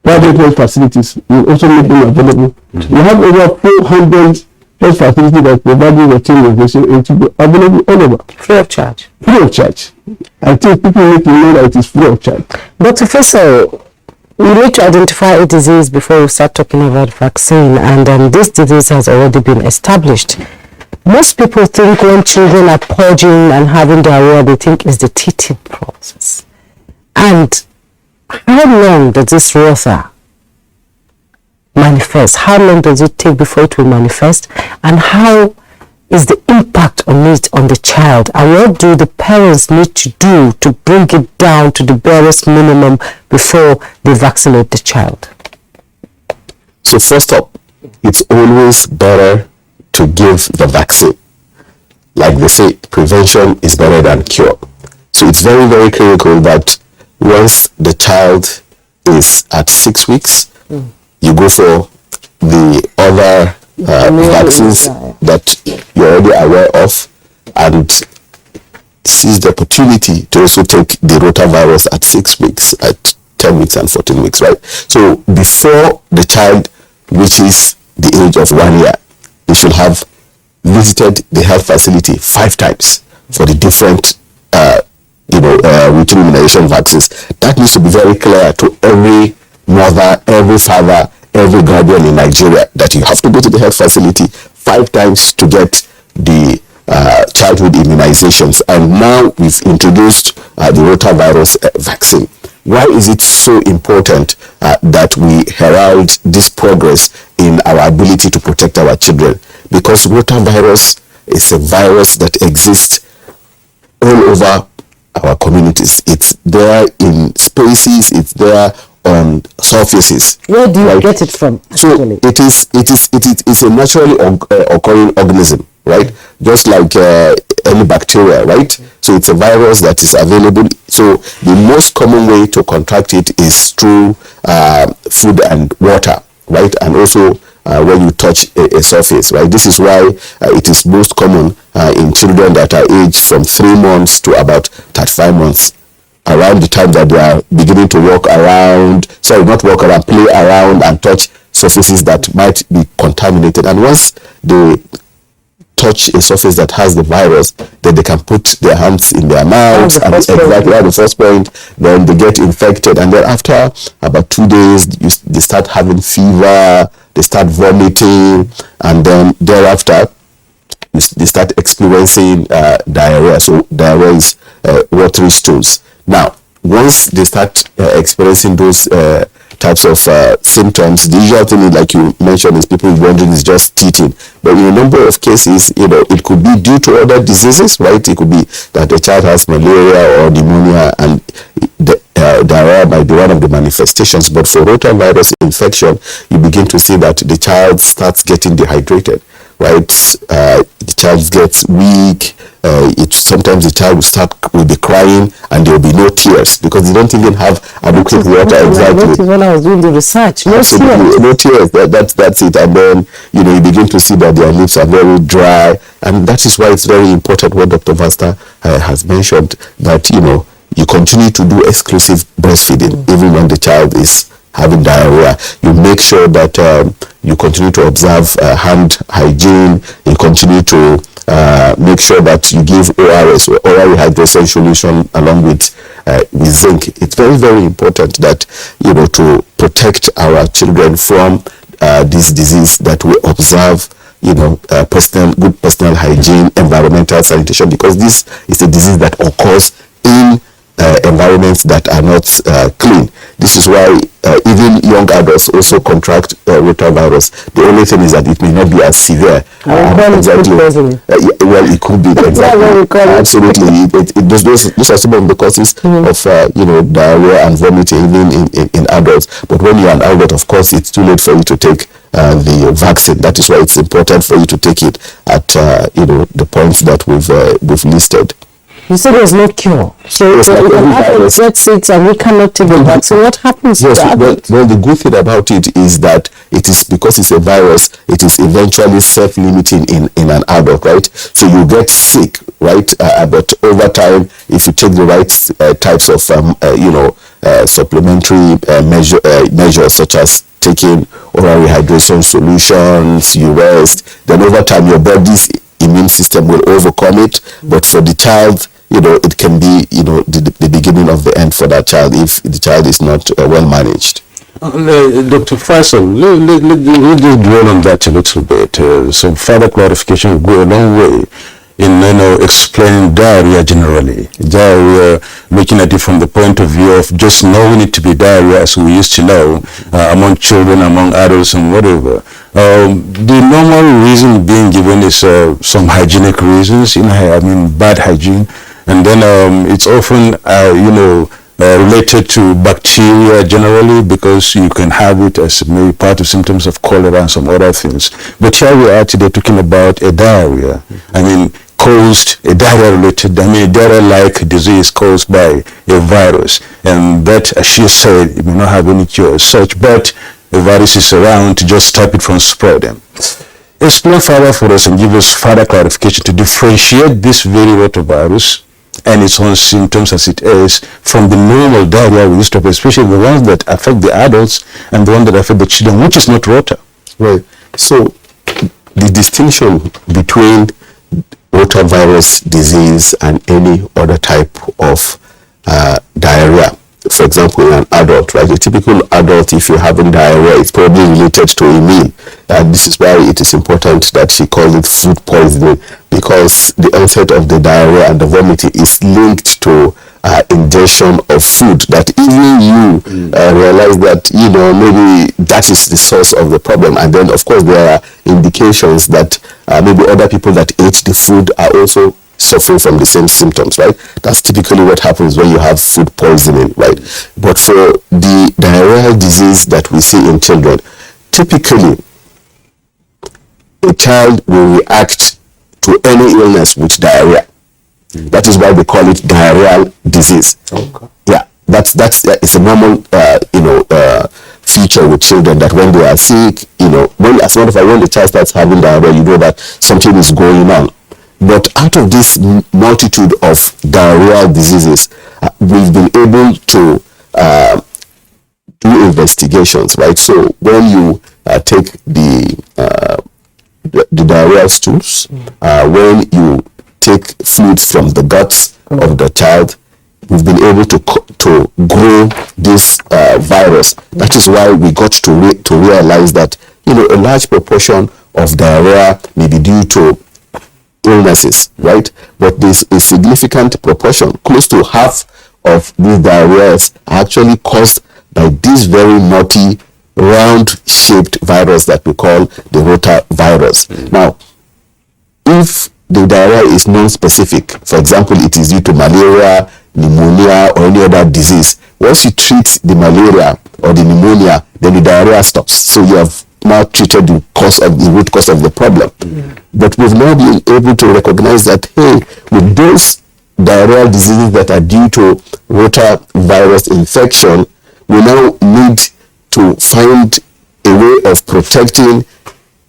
Private health facilities will also make them available. We have over 400 health facilities that provide routine immunization and to be available all over. Free of charge. Free of charge. I think people need to know that it is free of charge. But Professor, we need to identify a disease before we start talking about vaccine, and this disease has already been established. Most people think when children are purging and having diarrhea, they think it's the teething process. And how long does this Rota manifest? How long does it take before it will manifest? And how is the impact on it on the child? And what do the parents need to do to bring it down to the barest minimum before they vaccinate the child? So first up, it's always better to give the vaccine. Like they say, prevention is better than cure. So it's very, very critical that once the child is at 6 weeks, you go for the other vaccines that you're already aware of, and seize the opportunity to also take the rotavirus at 6 weeks, at 10 weeks and 14 weeks, right? So before the child reaches the age of 1 year, they should have visited the health facility 5 times for the different routine immunization vaccines. That needs to be very clear to every mother, every father, every guardian in Nigeria, that you have to go to the health facility 5 times to get the childhood immunizations. And now we've introduced the rotavirus vaccine. Why is it so important that we herald this progress in our ability to protect our children? Because rotavirus is a virus that exists all over our communities. It's there in spaces, it's there on surfaces. Where do you get it from? Actually? So it's a naturally occurring organism, right? Just like any bacteria, right? So it's a virus that is available. So the most common way to contract it is through food and water, right? And also when you touch a surface, right? This is why it is most common in children that are aged from 3 months to about 35 months, around the time that they are beginning to play around and touch surfaces that might be contaminated. And once they touch a surface that has the virus, then they can put their hands in their mouths, and exactly at the first point, then they get infected. And then after about 2 days, they start having fever, they start vomiting, and then thereafter, they start experiencing diarrhea. So diarrhea is watery stools. Now, once they start experiencing those types of symptoms, the usual thing, like you mentioned, is people wondering is just teething. But in a number of cases, it could be due to other diseases, right? It could be that the child has malaria or pneumonia, and diarrhea might be one of the manifestations. But for rotavirus infection, you begin to see that the child starts getting dehydrated, right? The child gets weak. Sometimes the child will be crying, and there will be no tears because they don't even have adequate water. Exactly. When I was doing the research, no tears. That's it. And then you begin to see that their lips are very dry, and that is why it's very important what Dr. Vasta has mentioned, that you continue to do exclusive breastfeeding even when the child is having diarrhea. You make sure that you continue to observe hand hygiene. You continue to make sure that you give ORS, or oral rehydration solution, along with zinc. It's very, very important that to protect our children from this disease, that we observe good personal hygiene, environmental sanitation, because this is a disease that occurs in environments that are not clean. This is why even young adults also contract rotavirus. The only thing is that it may not be as severe. Exactly. Well, it could be. Exactly. Absolutely. Those are some of the causes of diarrhea and vomiting even in adults. But when you're an adult, of course, it's too late for you to take the vaccine. That is why it's important for you to take it at the points that we've listed. You said there's no cure. So if an adult gets it and we cannot take the vaccine, what happens to the adult? Well, the good thing about it is that it is, because it's a virus, it is eventually self-limiting in an adult, right? So you get sick, right? But over time, if you take the right types of, supplementary measures, such as taking oral rehydration solutions, you rest, then over time your body's immune system will overcome it. But for the child, it can be, the beginning of the end for that child if the child is not well managed. Dr. Faisal, let's just dwell on that a little bit. Some further clarification will go a long way. in explaining diarrhea generally. Diarrhea, looking at it from the point of view of just knowing it to be diarrhea as we used to know among children, among adults, and whatever. The normal reason being given is some hygienic reasons, bad hygiene, and then it's often related to bacteria generally, because you can have it as maybe part of symptoms of cholera and some other things. But here we are today talking about a diarrhea. Caused a diarrhea-related, diarrhea-like disease caused by a virus, and that, as she said, it may not have any cure as such, but the virus is around to just stop it from spreading. Explain further for us and give us further clarification to differentiate this very rotavirus and its own symptoms as it is from the normal diarrhea we used to have, especially the ones that affect the adults and the ones that affect the children, which is not rota. Right. So the distinction between rotavirus disease and any other type of diarrhea, for example, in an adult, right? A typical adult, if you're having diarrhea, it's probably related to a meal. And this is why it is important that she calls it food poisoning, because the onset of the diarrhea and the vomiting is linked to ingestion of food that even you realize that, maybe that is the source of the problem. And then, of course, there are indications that maybe other people that ate the food are also suffering from the same symptoms, right? That's typically what happens when you have food poisoning, right? But for the diarrheal disease that we see in children, typically a child will react to any illness with diarrhea. That is why they call it diarrheal disease. Okay. Yeah, that's it's a normal feature with children, that when they are sick, as a matter of fact, when the child starts having diarrhea, you know that something is going on. But out of this multitude of diarrheal diseases, we've been able to do investigations, right? So when you take the diarrheal stools, when you take fluids from the guts of the child, we've been able to grow this virus. That is why we got to realize that a large proportion of diarrhea may be due to illnesses, right? But there's a significant proportion, close to half of these diarrheas, are actually caused by this very naughty round-shaped virus that we call the rotavirus. Now, if the diarrhea is non-specific, for example, it is due to malaria, pneumonia, or any other disease, once you treat the malaria or the pneumonia, then the diarrhea stops. So you have now treated the root cause of the problem. But we've now been able to recognize that, hey, with those diarrheal diseases that are due to rotavirus infection, we now need to find a way of protecting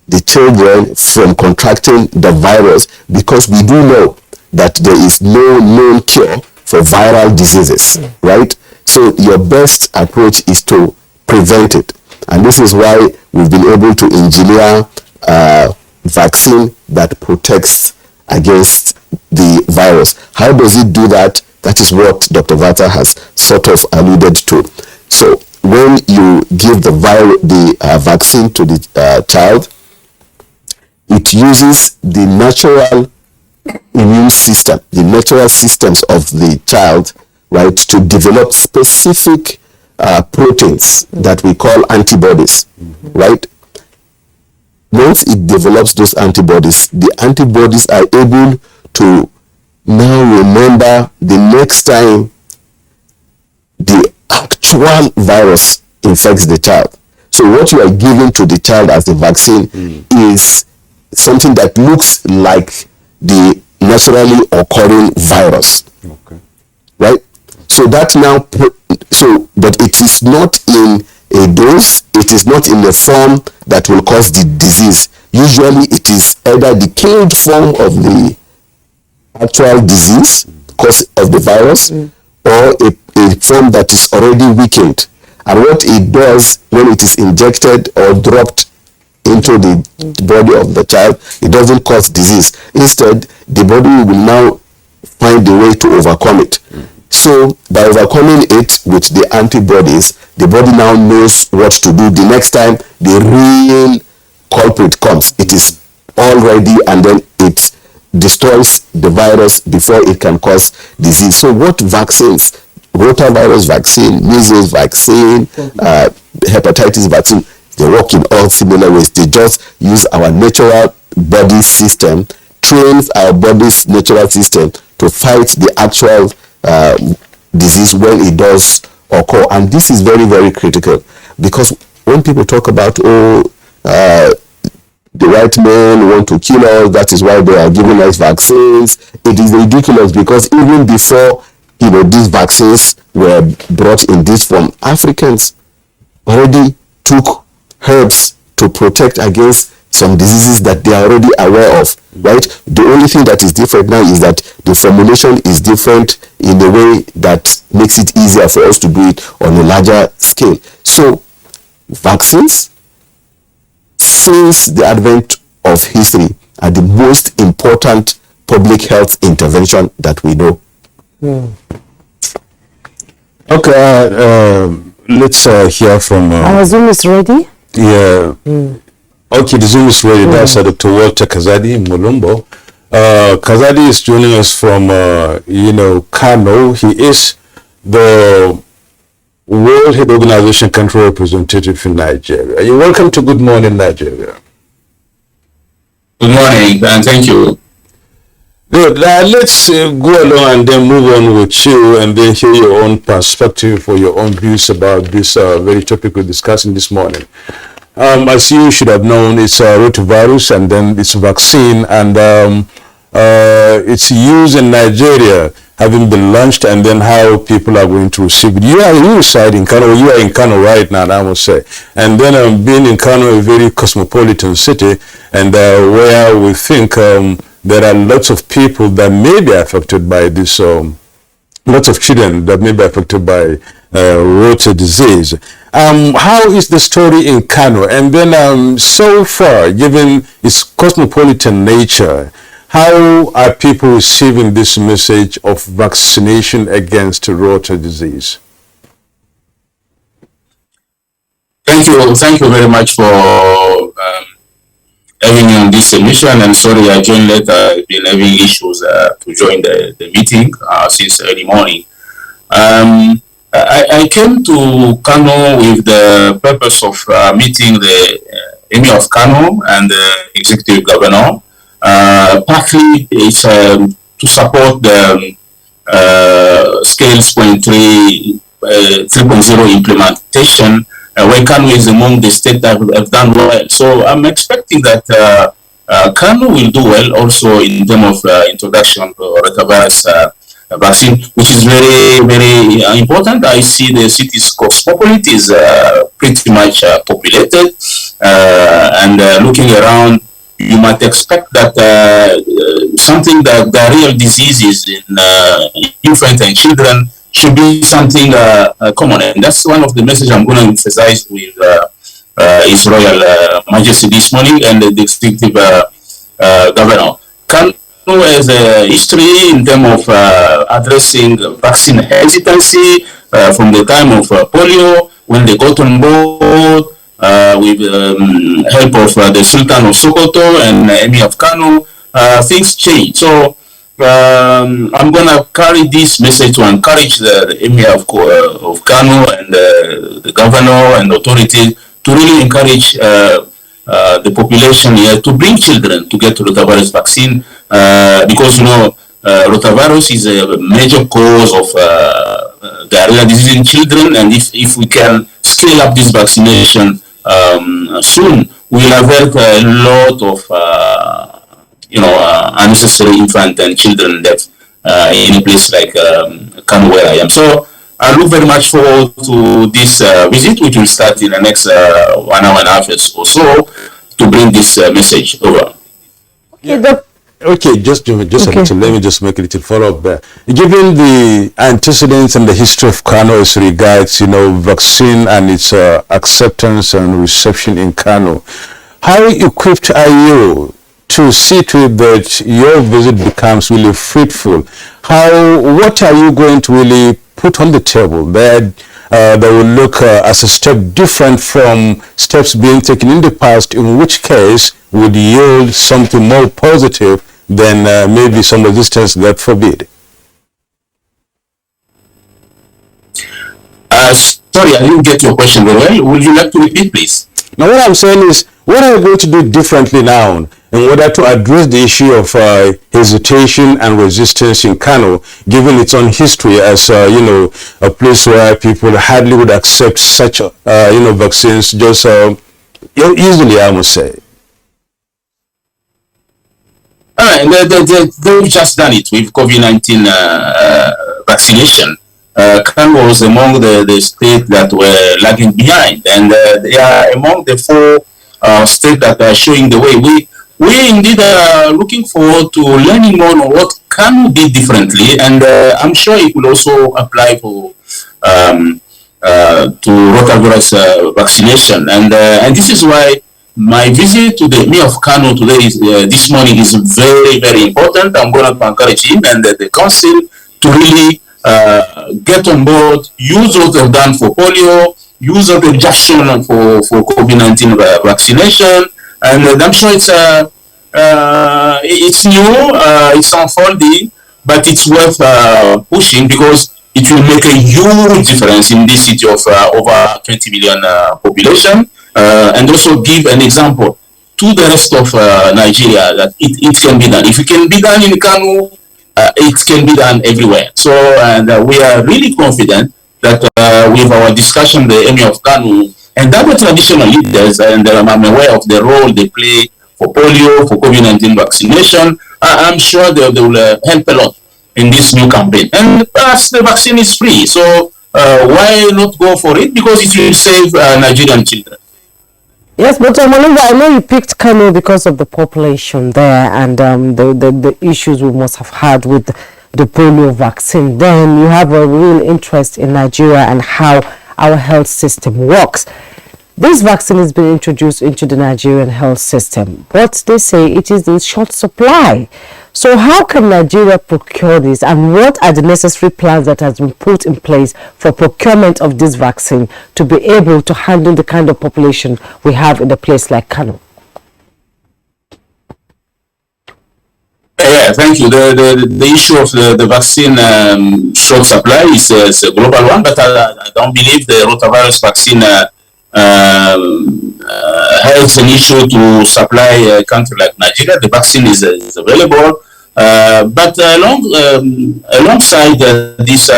the children from contracting the virus, because we do know that there is no known cure for viral diseases, right? So your best approach is to prevent it. And this is why we've been able to engineer a vaccine that protects against the virus. How does it do that? That is what Dr. Vata has sort of alluded to. So when you give the vaccine to the child, it uses the natural immune system, the natural systems of the child, right, to develop specific proteins that we call antibodies, right? Once it develops those antibodies, the antibodies are able to now remember the next time the actual virus infects the child. So what you are giving to the child as the vaccine is something that looks like the naturally occurring virus. Okay. Right? So that now, but it is not in a dose, it is not in the form that will cause the disease. Usually it is either the killed form of the actual disease, cause of the virus, or a form that is already weakened. And what it does when it is injected or dropped into the body of the child, it doesn't cause disease. Instead, the body will now find a way to overcome it. So by overcoming it with the antibodies, the body now knows what to do the next time the real culprit comes. It is all ready, and then destroys the virus before it can cause disease. So what vaccines, rotavirus vaccine, measles vaccine, hepatitis vaccine, they work in all similar ways. They just use our natural body system, trains our body's natural system to fight the actual disease when it does occur. And this is very, very critical, because when people talk about, the white men want to kill us, that is why they are giving us vaccines, it is ridiculous, because even before these vaccines were brought in this form, Africans already took herbs to protect against some diseases that they are already aware of, right? The only thing that is different now is that the formulation is different in a way that makes it easier for us to do it on a larger scale. So vaccines, since the advent of history, are the most important public health intervention that we know. Okay, let's hear from... Our Zoom is ready? Yeah. Okay, the Zoom is ready. That's Dr. Walter Kazadi Mulumbo. Kazadi is joining us from, Kano. He is the World Health Organization country representative in Nigeria. You're welcome to Good Morning Nigeria. Good morning, and thank you. Good. Let's go along and then move on with you and then hear your own perspective or your own views about this very topic we're discussing this morning. As you should have known, it's a rotavirus and then it's a vaccine, and it's used in Nigeria, having been launched, and then how people are going to receive it. You reside in Kano. You are in Kano right now, I must say. And then being in Kano, a very cosmopolitan city, and where we think there are lots of people that may be affected by this, lots of children that may be affected by rota disease. How is the story in Kano? And then so far, given its cosmopolitan nature, how are people receiving this message of vaccination against rota disease? Thank you very much for having me on this mission. And sorry I joined late. I've been having issues to join the meeting since early morning. I came to Kano with the purpose of meeting the Emir of Kano and the Executive Governor. Partly it's to support the Scales 3.0 implementation, where Kano is among the states that have done well. So I'm expecting that Kano will do well also in terms of introduction of rotavirus vaccine, which is very, very important. I see the city's cosmopolitan is pretty much populated, and looking around, you might expect that something that the real diseases in infants and children should be something common, and that's one of the messages I'm going to emphasize with His Royal Majesty this morning and the Executive Governor. Kano has a history in terms of addressing vaccine hesitancy from the time of polio, when they got on board with help of the Sultan of Sokoto and Emir of Kano. Things change. So I'm going to carry this message to encourage the Emir of Kano and the governor and authorities to really encourage the population here to bring children to get rotavirus vaccine, because rotavirus is a major cause of diarrhea disease in children, and if we can scale up this vaccination soon, we'll avert a lot of unnecessary infant and children deaths in a place like Kano, where I am. So I look very much forward to this visit, which will start in the next 1 hour and a half or so, to bring this message over. Okay, just a little. Let me just make a little follow-up there. Given the antecedents and the history of Kano as regards, vaccine and its acceptance and reception in Kano, how equipped are you to see to it that your visit becomes really fruitful? What are you going to really put on the table that will look as a step different from steps being taken in the past, in which case would yield something more positive then maybe some resistance, God forbid. Sorry, I didn't get your question very well. Would you like to repeat, please? Now, what I'm saying is, what are you going to do differently now in order to address the issue of hesitation and resistance in Kano, given its own history as, a place where people hardly would accept such, vaccines just easily, I must say? They've just done it with COVID-19 vaccination. Kano was among the states that were lagging behind, and they are among the 4 states that are showing the way. We indeed are looking forward to learning more on what Kano did differently, and I'm sure it will also apply to rotavirus vaccination. And this is why my visit to the Mayor of Kano today this morning is very, very important. I'm going to encourage him and the council to really get on board, use what they've done for polio, use what they've just shown for COVID-19 vaccination, and I'm sure it's new, it's unfolding, but it's worth pushing because it will make a huge difference in this city of over 20 million population, and also give an example to the rest of Nigeria that it can be done. If it can be done in Kano, it can be done everywhere. So, and we are really confident that with our discussion, the Emir of Kano and other traditional leaders, and I'm aware of the role they play for polio, for COVID-19 vaccination, I'm sure they will help a lot in this new campaign. And plus, the vaccine is free, so why not go for it? Because it will save Nigerian children. Yes, but Malumba, I know you picked Kano because of the population there and the issues we must have had with the polio vaccine. Then you have a real interest in Nigeria and how our health system works. This vaccine has been introduced into the Nigerian health system, but they say it is in short supply. So how can Nigeria procure this, and what are the necessary plans that has been put in place for procurement of this vaccine to be able to handle the kind of population we have in a place like Kano? Yeah, thank you. The issue of the vaccine short supply is a global one, but I don't believe the rotavirus vaccine has an issue to supply a country like Nigeria. The vaccine is available, but alongside this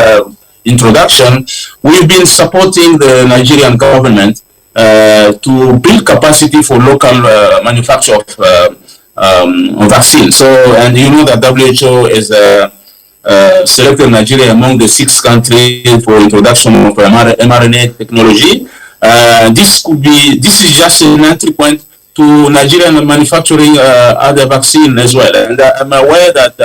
introduction, we've been supporting the Nigerian government to build capacity for local manufacture of vaccine. So, and you know that WHO is selected Nigeria among the 6 countries for introduction of mRNA technology. This is just an entry point to Nigerian manufacturing other vaccine as well. And I'm aware that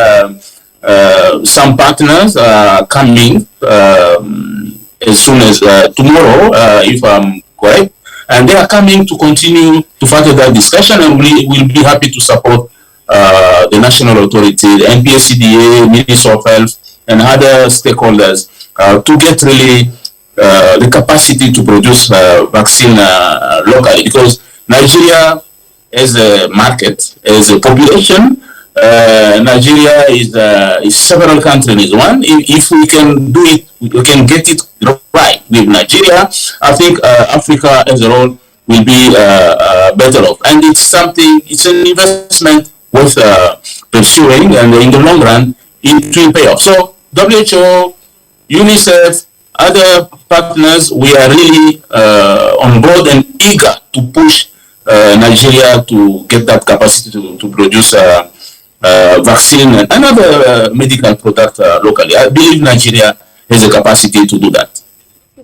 some partners are coming as soon as tomorrow, if I'm correct, and they are coming to continue to further that discussion, and we will be happy to support the national authority, the NTA, CDA, Ministry of Health, and other stakeholders to get really the capacity to produce vaccine locally, because Nigeria as a market, as a population, Nigeria is several countries. One, if we can do it, we can get it right with Nigeria, I think Africa as a whole will be better off. And it's an investment worth pursuing, and in the long run, it will pay off. So WHO, UNICEF, other partners, we are really on board and eager to push Nigeria to get that capacity to produce vaccine and another medical product locally. I believe Nigeria has a capacity to do that.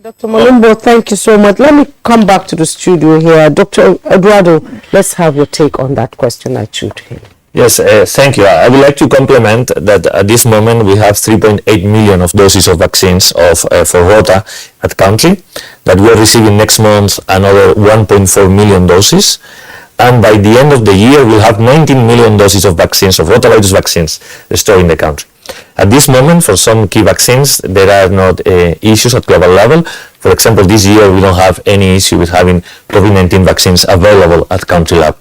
Dr. Malumbo, thank you so much. Let me come back to the studio here. Dr. Eduardo, let's have your take on that question I threw to him. Yes, thank you. I would like to complement that at this moment we have 3.8 million of doses of vaccines for Rota at country, that we are receiving next month another 1.4 million doses, and by the end of the year we'll have 19 million doses of vaccines, of rotavirus vaccines stored in the country. At this moment, for some key vaccines, there are not issues at global level. For example, this year we don't have any issue with having COVID-19 vaccines available at country level.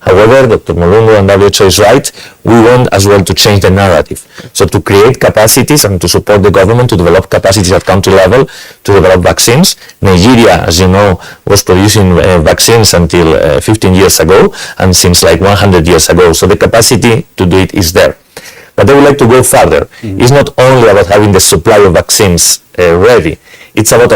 However, Dr. Molungo and WHO is right. We want as well to change the narrative. So to create capacities and to support the government to develop capacities at country level to develop vaccines. Nigeria, as you know, was producing vaccines until 15 years ago and seems like 100 years ago. So the capacity to do it is there. But I would like to go further. It's not only about having the supply of vaccines ready. It's about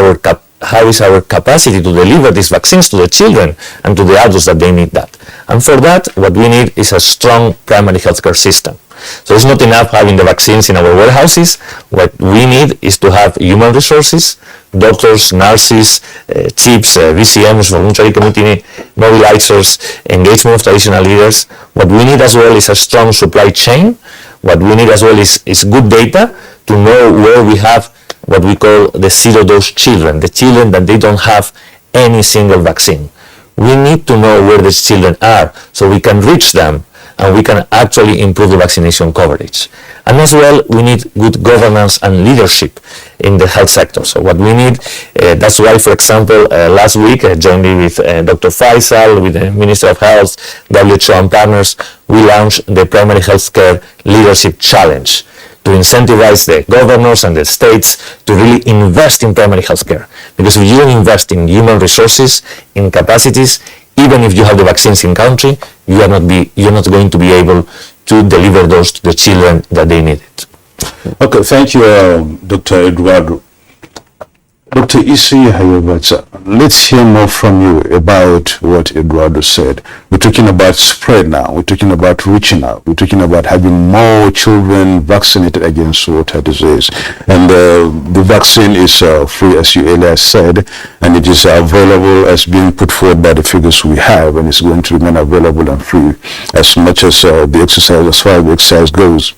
how is our capacity to deliver these vaccines to the children and to the adults that they need that. And for that, what we need is a strong primary healthcare system. So it's not enough having the vaccines in our warehouses. What we need is to have human resources, doctors, nurses, chiefs, VCMs, voluntary community mobilizers, engagement of traditional leaders. What we need as well is a strong supply chain. What we need as well is good data to know where we have what we call the zero-dose children, the children that they don't have any single vaccine. We need to know where these children are so we can reach them and we can actually improve the vaccination coverage. And as well, we need good governance and leadership in the health sector. So what we need, that's why, for example, last week, jointly with Dr. Faisal, with the Minister of Health, WHO and partners, we launched the Primary Healthcare Leadership Challenge to incentivize the governors and the states to really invest in primary healthcare. Because if you don't invest in human resources, in capacities, even if you have the vaccines in country, you're not going to be able to deliver those to the children that they need it. Okay, thank you, Dr. Eduardo. Dr. Isi Hayobata, let's hear more from you about what Eduardo said. We're talking about spread now. We're talking about reaching out. We're talking about having more children vaccinated against water disease. And the vaccine is free, as you earlier said, and it is available as being put forward by the figures we have, and it's going to remain available and free as much as the exercise, as far as the exercise goes.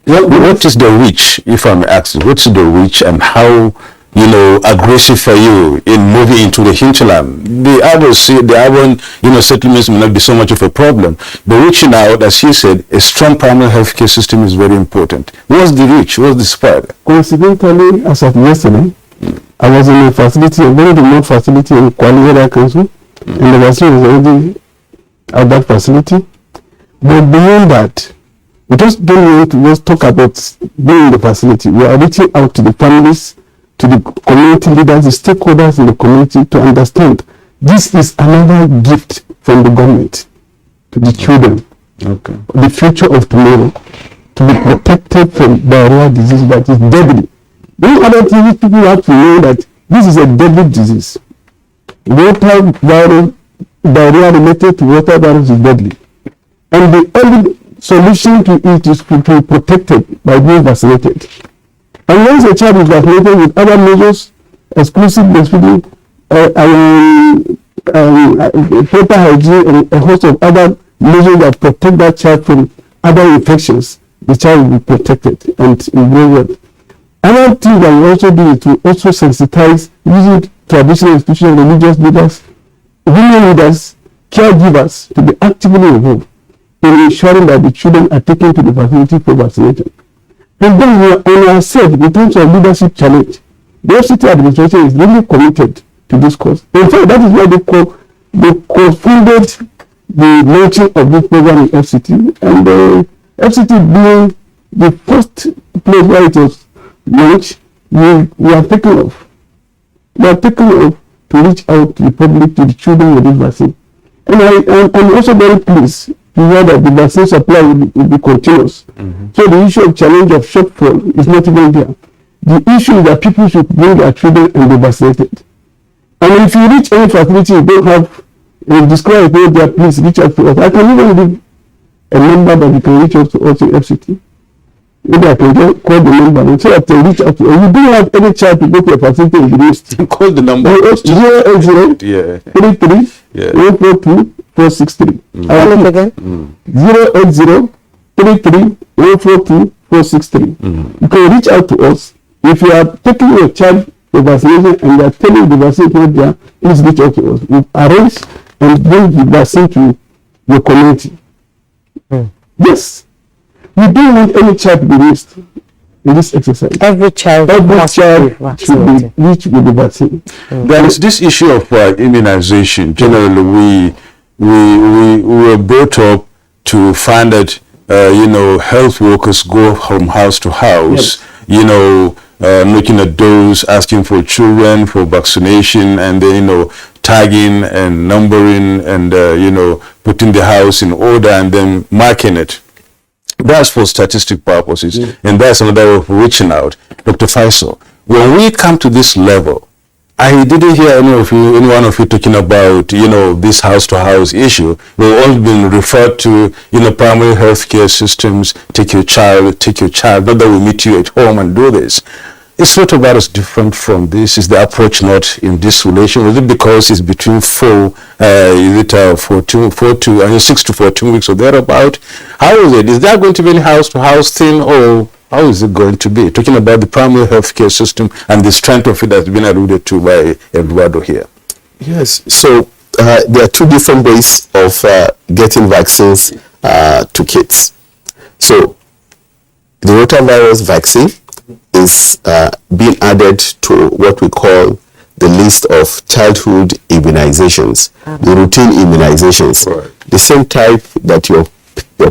What is the reach, if I may ask, what's the reach and how aggressive for you in moving into the hinterland? The others see the urban, settlements may not be so much of a problem. But reaching out, as you said, a strong primary healthcare system is very important. What's the reach? What's the spread? Coincidentally, as of yesterday, I was in a facility, a very remote facility in Kwali Area Council, and the vaccine was already at that facility. But beyond that, we just don't want to just talk about being in the facility. We are reaching out to the families, to the community leaders, the stakeholders in the community to understand this is another gift from the government to the children. Okay. The future of tomorrow, to be protected from diarrhea disease that is deadly. One other thing people have to know that this is a deadly disease. Water virus, diarrhea related to water virus is deadly. And the only solution to it is to be protected by being vaccinated. And once a child is vaccinated with other measures, exclusive breastfeeding, proper hygiene, and a host of other measures that protect that child from other infections, the child will be protected and will grow well. Another thing that we also do is to also sensitize using traditional institutions, religious leaders, women leaders, caregivers to be actively involved in ensuring that the children are taken to the facility for vaccination. And then we are on ourselves in terms of leadership challenge. The FCT administration is really committed to this cause. In fact, that is why they co-funded the launching of this program in FCT, and the FCT being the first place where it was launched, we are taking off. We are taking off to reach out to the public, to the children with this vaccine. And I'm also very pleased to hear that the vaccine supply will be continuous. Mm-hmm. So the issue of challenge of shortfall is not even there. The issue is that people should bring their children and be vaccinated. And if you reach any facility, you don't have describe where they are, please reach out to us. I can even give a number that you can reach out to us in FCT. Maybe I can just call the number and say that they reach out to us. You don't have any child to go to a facility in the list. Call the number. 080 33 142 463. Call it again. 080 33 142 463. You can reach out to us. If you are taking your child for vaccination and they are telling the vaccine not there, please reach out to us. We arrange and bring the vaccine to your community. Yes. We don't want any child to be missed in this exercise. Every child should be reached with the vaccine. There is this issue of immunization. Generally, we were brought up to find that, health workers go from house to house, knocking at doors, asking for children for vaccination, and then, tagging and numbering and, putting the house in order and then marking it. That's for statistic purposes, and that's another way of reaching out. Dr. Faisal, when we come to this level, I didn't hear any one of you talking about, this house-to-house issue. We've all been referred to, primary healthcare systems, take your child, not that we meet you at home and do this. Is rotavirus different from this? Is the approach not in this relation? Is it because it's between 6 to 14 weeks or thereabout? How is it? Is there going to be any house-to-house thing, or how is it going to be? Talking about the primary healthcare system and the strength of it that's been alluded to by Eduardo here. Yes, so there are two different ways of getting vaccines to kids. So the rotavirus vaccine is being added to what we call the list of childhood immunizations, the routine immunizations, the same type that your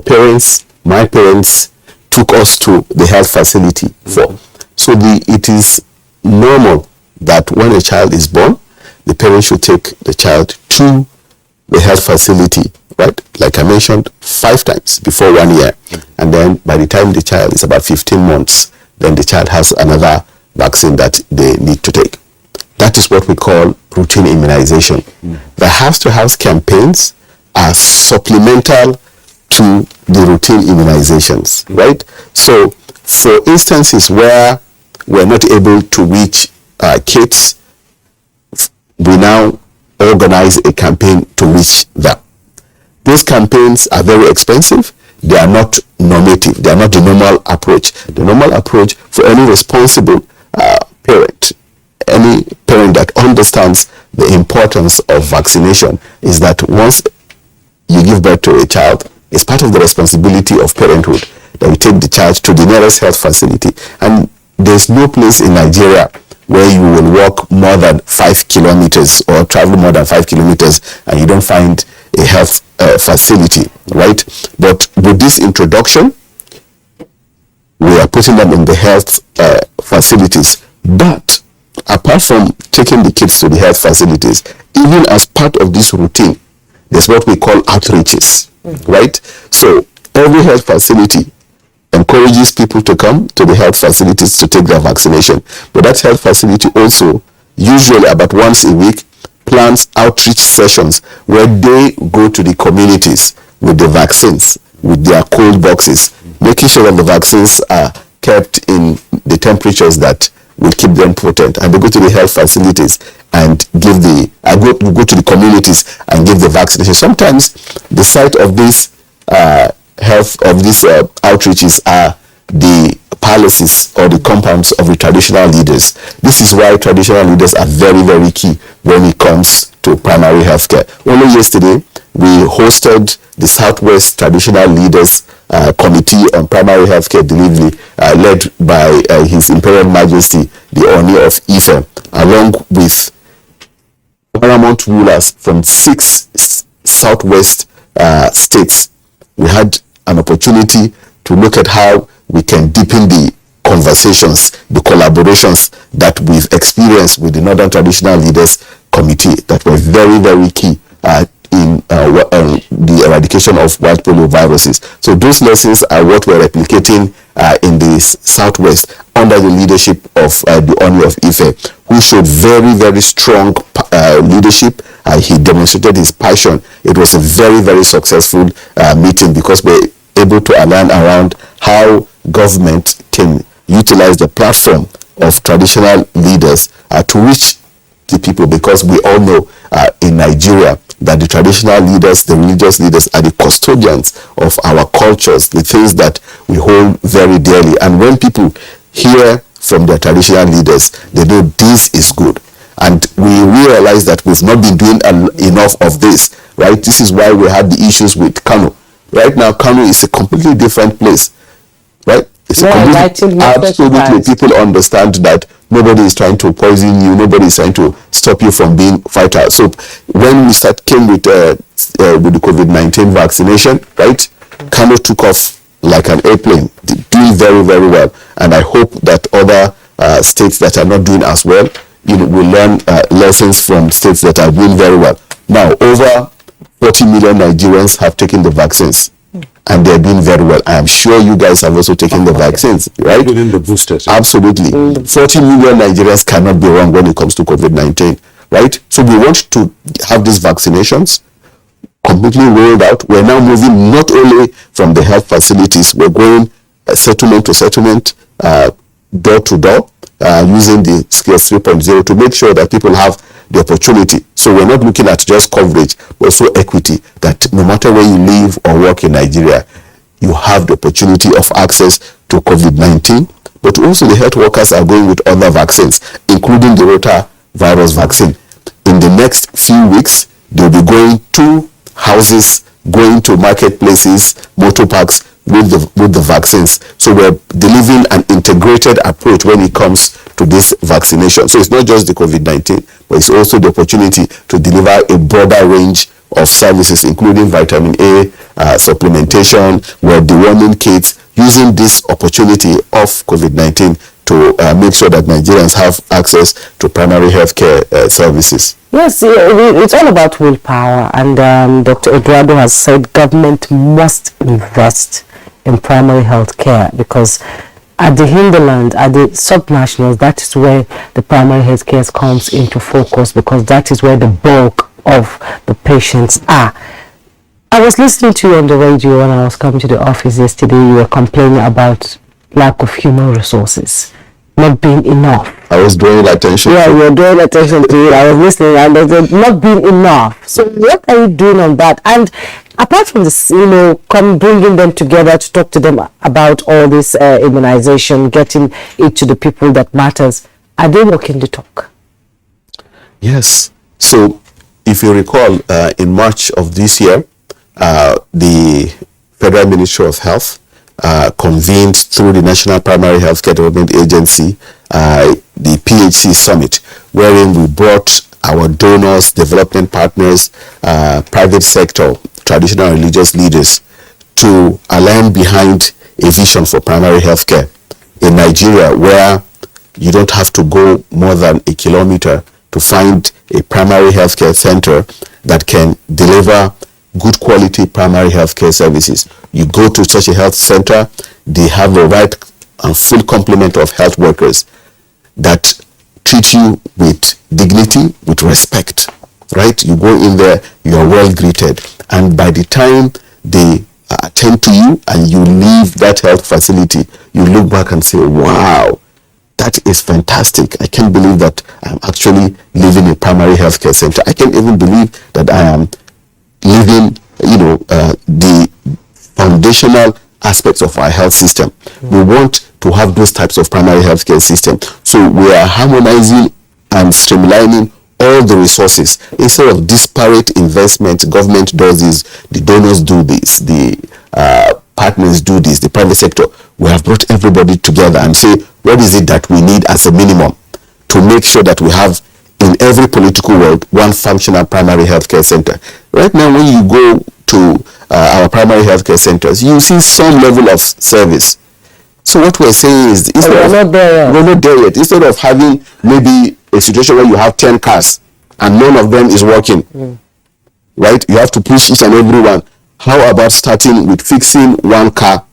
parents, my parents, took us to the health facility for. So it is normal that when a child is born, the parents should take the child to the health facility, right? Like I mentioned, 5 times before 1 year. And then by the time the child is about 15 months, then the child has another vaccine that they need to take. That is what we call routine immunization. The house-to-house campaigns are supplemental to the routine immunizations, right? So for instances where we're not able to reach kids, we now organize a campaign to reach them. Those campaigns are very expensive. They are not normative. They are not the normal approach. The normal approach for any responsible parent, any parent that understands the importance of vaccination, is that once you give birth to a child, it's part of the responsibility of parenthood that you take the child to the nearest health facility. And there's no place in Nigeria where you will walk more than 5 kilometers or travel more than 5 kilometers and you don't find a health facility, right? But with this introduction, we are putting them in the health facilities. But apart from taking the kids to the health facilities, even as part of this routine, there's what we call outreaches, right? So every health facility encourages people to come to the health facilities to take their vaccination. But that health facility also, usually about once a week, plans outreach sessions where they go to the communities with the vaccines, with their cold boxes, making sure that the vaccines are kept in the temperatures that will keep them potent. And they go to the health facilities and give go to the communities and give the vaccination. Sometimes the site of these outreaches are the palaces or the compounds of the traditional leaders. This is why traditional leaders are very, very key when it comes to primary healthcare. Only yesterday, we hosted the Southwest Traditional Leaders Committee on Primary Healthcare Delivery, led by His Imperial Majesty, the Oni of Ife, along with paramount rulers from 6 Southwest states. We had an opportunity to look at how we can deepen the conversations, the collaborations that we've experienced with the Northern Traditional Leaders Committee that were very, very key in the eradication of wild polio viruses. So those lessons are what we're replicating in the Southwest under the leadership of the Oni of Ife, who showed very, very strong leadership. He demonstrated his passion. It was a very, very successful meeting because we're able to align around how government can utilize the platform of traditional leaders to reach the people, because we all know in Nigeria that the traditional leaders, the religious leaders, are the custodians of our cultures, the things that we hold very dearly. And when people hear from their traditional leaders, they know this is good. And we realize that we've not been doing enough of this, right? This is why we had the issues with Kano. Right now, Kano is a completely different place, right? It's absolutely, people understand that Nobody is trying to poison you. Nobody is trying to stop you from being vital. So when we came with the COVID-19 vaccination, right, Kano took off like an airplane, doing very, very well. And I hope that other states that are not doing as well, will learn lessons from states that are doing very well. Now, over 40 million Nigerians have taken the vaccines, and they're doing very well. I am sure you guys have also taken the vaccines, right? Including the boosters. Absolutely. 40 million Nigerians cannot be wrong when it comes to COVID-19, right? So we want to have these vaccinations completely rolled out. We're now moving not only from the health facilities, we're going settlement to settlement, door to door, using the scales 3.0 to make sure that people have the opportunity. So we're not looking at just coverage, but also equity, that no matter where you live or work in Nigeria, you have the opportunity of access to COVID-19, but also the health workers are going with other vaccines, including the Rotavirus Vaccine. In the next few weeks, they'll be going to houses, going to marketplaces, motor parks with the vaccines. So we're delivering an integrated approach when it comes to this vaccination. So it's not just the COVID-19, but it's also the opportunity to deliver a broader range of services, including vitamin A, supplementation, we're deworming kits, using this opportunity of COVID-19 to make sure that Nigerians have access to primary healthcare services. Yes, it's all about willpower, and Dr. Eduardo has said government must invest in primary health care, because at the hinterland, at the subnationals, that is where the primary health care comes into focus, because that is where the bulk of the patients are. I was listening to you on the radio when I was coming to the office yesterday. You were complaining about lack of human resources, not being enough. I was drawing attention. Yeah, you were drawing attention to it. I was listening, and there's not being enough. So what are you doing on that? And apart from this, come bringing them together to talk to them about all this immunization, getting it to the people that matters, are they walking the talk? Yes. So if you recall, in March of this year, the Federal Ministry of Health convened through the National Primary Healthcare Development Agency the PHC Summit, wherein we brought our donors, development partners, private sector, traditional religious leaders to align behind a vision for primary healthcare in Nigeria, where you don't have to go more than a kilometer to find a primary healthcare center that can deliver good quality primary healthcare services. You go to such a health center, they have the right and full complement of health workers that treat you with dignity, with respect, right? You go in there, you are well greeted, and by the time they attend to you and you leave that health facility, you look back and say, wow, that is fantastic. I can't believe that I'm actually living in a primary healthcare center. I can't even believe that I am living, the foundational aspects of our health system. We want to have those types of primary healthcare system. So we are harmonizing and streamlining all the resources. Instead of disparate investment, government does this, the donors do this, the partners do this, the private sector. We have brought everybody together and say, what is it that we need as a minimum to make sure that we have in every political world one functional primary healthcare center. Right now, when you go to our primary healthcare centers, you see some level of service. So what we're saying is, we're not there yet. Instead of having maybe a situation where you have 10 cars and none of them is working, right? You have to push each and every one. How about starting with fixing one car,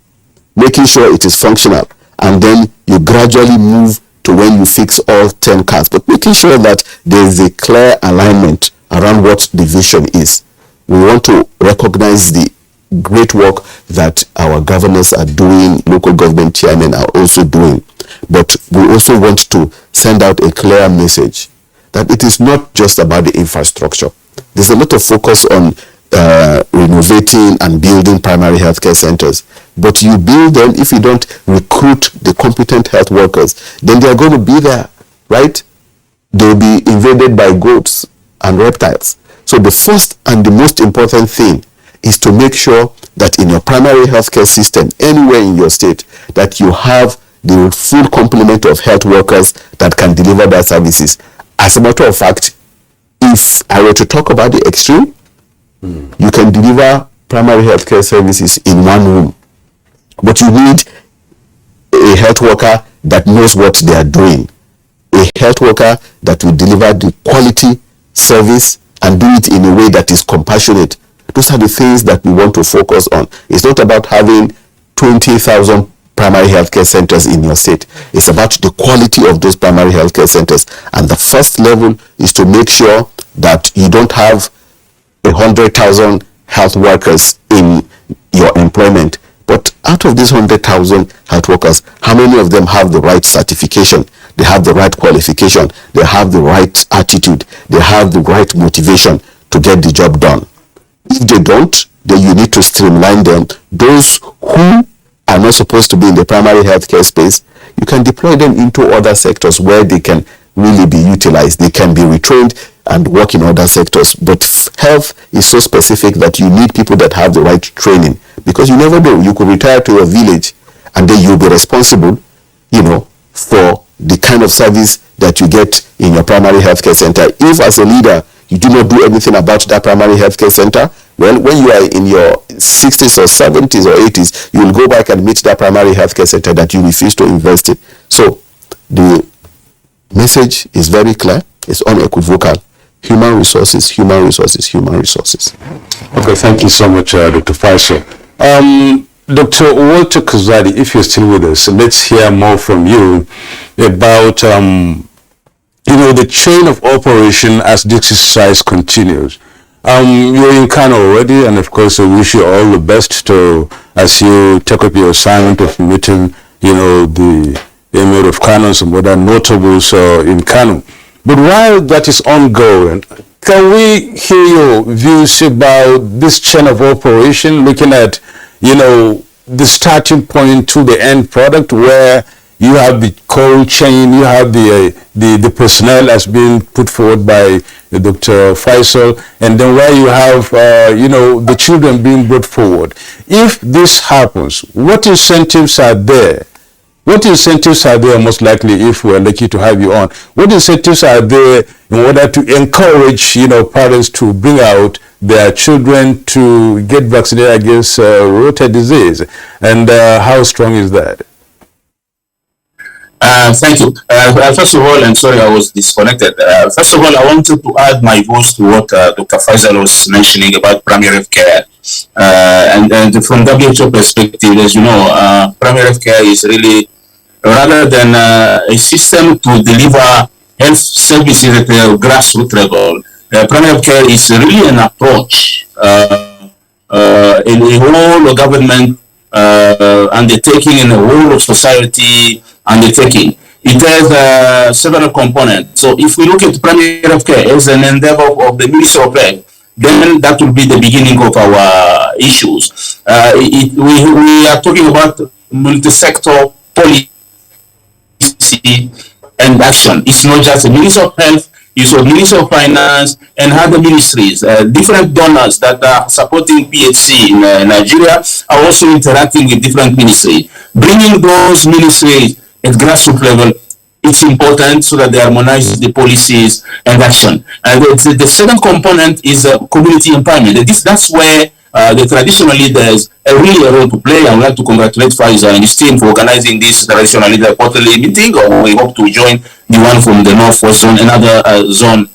making sure it is functional, and then you gradually move to when you fix all 10 cars, but making sure that there is a clear alignment around what the vision is. We want to recognize the great work that our governors are doing, local government chairmen are also doing, but we also want to send out a clear message that it is not just about the infrastructure. There's a lot of focus on renovating and building primary healthcare centers, but you build them, if you don't recruit the competent health workers, then they are going to be there, right? They'll be invaded by goats and reptiles. So the first and the most important thing is to make sure that in your primary healthcare system, anywhere in your state, that you have the full complement of health workers that can deliver their services. As a matter of fact, if I were to talk about the extreme, you can deliver primary healthcare services in one room, but you need a health worker that knows what they are doing, a health worker that will deliver the quality service and do it in a way that is compassionate. Those are the things that we want to focus on. It's not about having 20,000 primary healthcare centers in your state. It's about the quality of those primary healthcare centers. And the first level is to make sure that you don't have 100,000 health workers in your employment. But out of these 100,000 health workers, how many of them have the right certification? They have the right qualification. They have the right attitude. They have the right motivation to get the job done. If they don't, then you need to streamline them. Those who are not supposed to be in the primary healthcare space, you can deploy them into other sectors where they can really be utilized. They can be retrained and work in other sectors. But health is so specific that you need people that have the right training, because you never know. You could retire to a village and then you'll be responsible, for the kind of service that you get in your primary healthcare center. If as a leader you do not do anything about that primary healthcare center, well, when you are in your 60s or 70s or 80s, you will go back and meet that primary healthcare center that you refuse to invest in. So the message is very clear. It's unequivocal. Human resources, human resources, human resources. Okay, thank you so much, Dr. Faisal. Dr. Walter Kazadi, if you're still with us, let's hear more from you about the chain of operation as this exercise continues. You're in Kano already, and of course I wish you all the best as you take up your assignment of meeting, the Emir of Kano and some other notables in Kano. But while that is ongoing, can we hear your views about this chain of operation, looking at, the starting point to the end product, where you have the cold chain, you have the personnel as being put forward by Dr. Faisal, and then where you have, the children being brought forward. If this happens, what incentives are there? What incentives are there, most likely, if we're lucky to have you on? What incentives are there in order to encourage, parents to bring out their children to get vaccinated against rota disease? And how strong is that? Thank you. First of all, I'm sorry I was disconnected. First of all, I wanted to add my voice to what Dr. Faisal was mentioning about primary health care. And from WHO perspective, as you know, primary health care is really, rather than a system to deliver health services at a grassroots level, primary health care is really an approach in a whole government undertaking, in a whole of society undertaking. It has several components. So if we look at primary health care as an endeavor of the Ministry of Health, then that will be the beginning of our issues. We are talking about multi-sector policy and action. It's not just the Ministry of Health, it's the Ministry of Finance and other ministries. Different donors that are supporting PHC in Nigeria are also interacting with different ministries. Bringing those ministries at grassroots level, it's important so that they harmonize the policies and action. And the second component is community empowerment. That's where the traditional leaders really a role to play. I would like to congratulate Faisal and his team for organizing this traditional leader quarterly meeting, or we hope to join the one from the Northwest Zone, another zone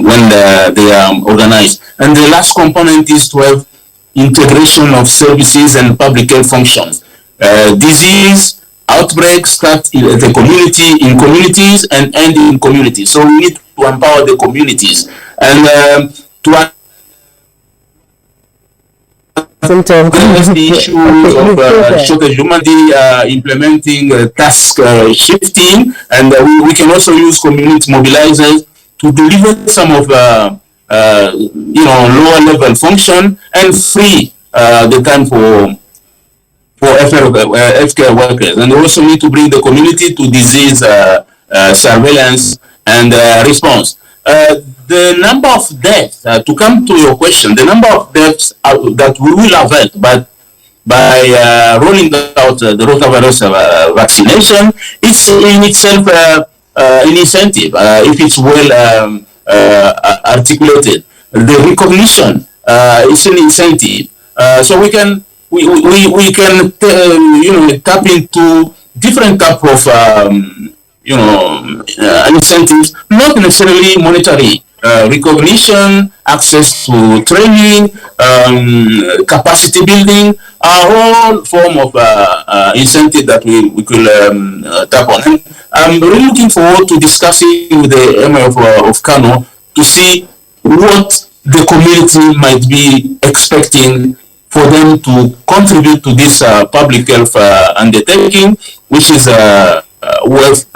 when they are organized. And the last component is to have integration of services and public health functions. Disease outbreaks start in the community, in communities, and end in communities. So we need to empower the communities and to address the issue of shortage humanity, implementing task shifting, and we can also use community mobilizers to deliver some of lower level function and free the time for healthcare workers. And we also need to bring the community to disease surveillance and response. The number of deaths, to come to your question, the number of deaths that we will avert, but by rolling out the rotavirus vaccination, it's in itself an incentive if it's well articulated. The recognition is an incentive, so we can tap into different type of incentives, not necessarily monetary. Recognition, access to training, capacity building are all form of incentive that we could tap on. And I'm really looking forward to discussing with the MF of Kano to see what the community might be expecting for them to contribute to this public health undertaking, which is worth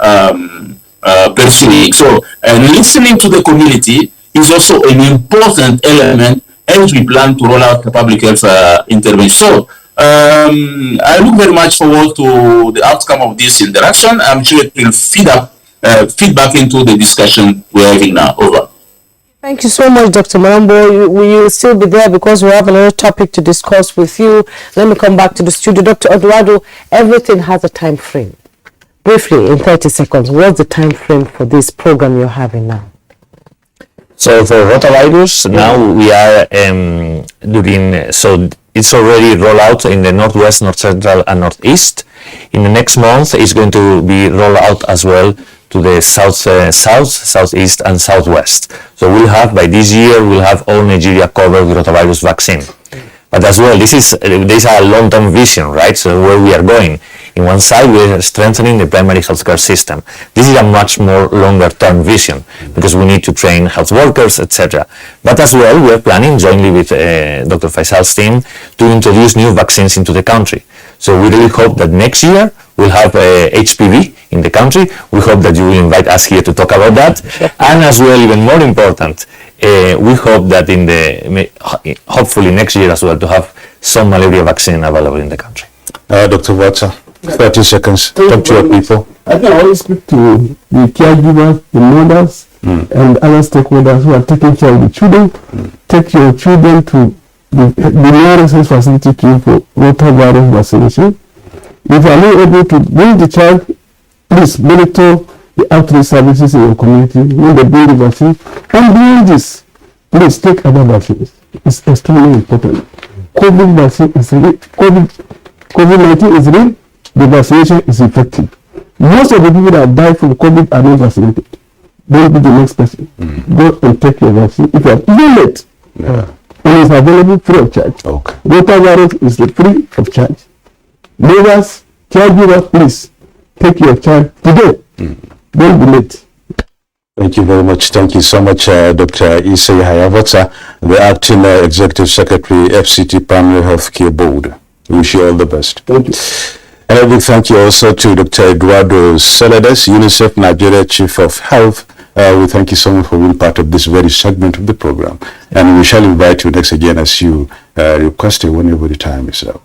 pursuing. So, listening to the community is also an important element as we plan to roll out the public health intervention. So, I look very much forward to the outcome of this interaction. I'm sure it will feedback into the discussion we're having now. Over. Thank you so much, Dr. Marambo. You will still be there because we have another topic to discuss with you. Let me come back to the studio. Dr. Eduardo, everything has a time frame. Briefly, in 30 seconds, what's the time frame for this program you're having now? So for rotavirus, now we are doing, so it's already rolled out in the Northwest, North Central, and Northeast. In the next month, it's going to be rolled out as well to the Southeast, and Southwest. So we'll have, by this year, we'll have all Nigeria covered with rotavirus vaccine. But as well, this is a long-term vision, right? So where we are going. In one side, we are strengthening the primary healthcare system. This is a much more longer-term vision because we need to train health workers, etc. But as well, we are planning, jointly with Dr. Faisal's team, to introduce new vaccines into the country. So we really hope that next year we'll have HPV in the country. We hope that you will invite us here to talk about that. And as well, even more important, we hope that hopefully next year as well, to have some malaria vaccine available in the country. Dr. Watsa, 30 seconds. Talk to your people. I can always speak to the caregivers, the mothers, and other stakeholders who are taking care of the children. Take your children to the nearest health facility to you for rotavirus vaccination. If you are not able to bring the child, please monitor the outreach services in your community when they bring the vaccine. And beyond this, please take other vaccines. It's extremely important. COVID vaccine is real. COVID-19 is real. The vaccination is effective. Most of the people that die from COVID are not vaccinated. Don't be the next person. Go and take your vaccine. If you are even late, and it's available free of charge. Okay. Rotavirus is free of charge. Neighbors, caregivers, please take your child today. Don't be late. Thank you very much. Thank you so much, Dr. Issei Hayavotsa, the Acting Executive Secretary, FCT Primary Healthcare Board. We wish you all the best. Thank you. And a big thank you also to Dr. Eduardo Celades, UNICEF Nigeria Chief of Health. We thank you so much for being part of this very segment of the program. And we shall invite you next again as you requested whenever the time is up.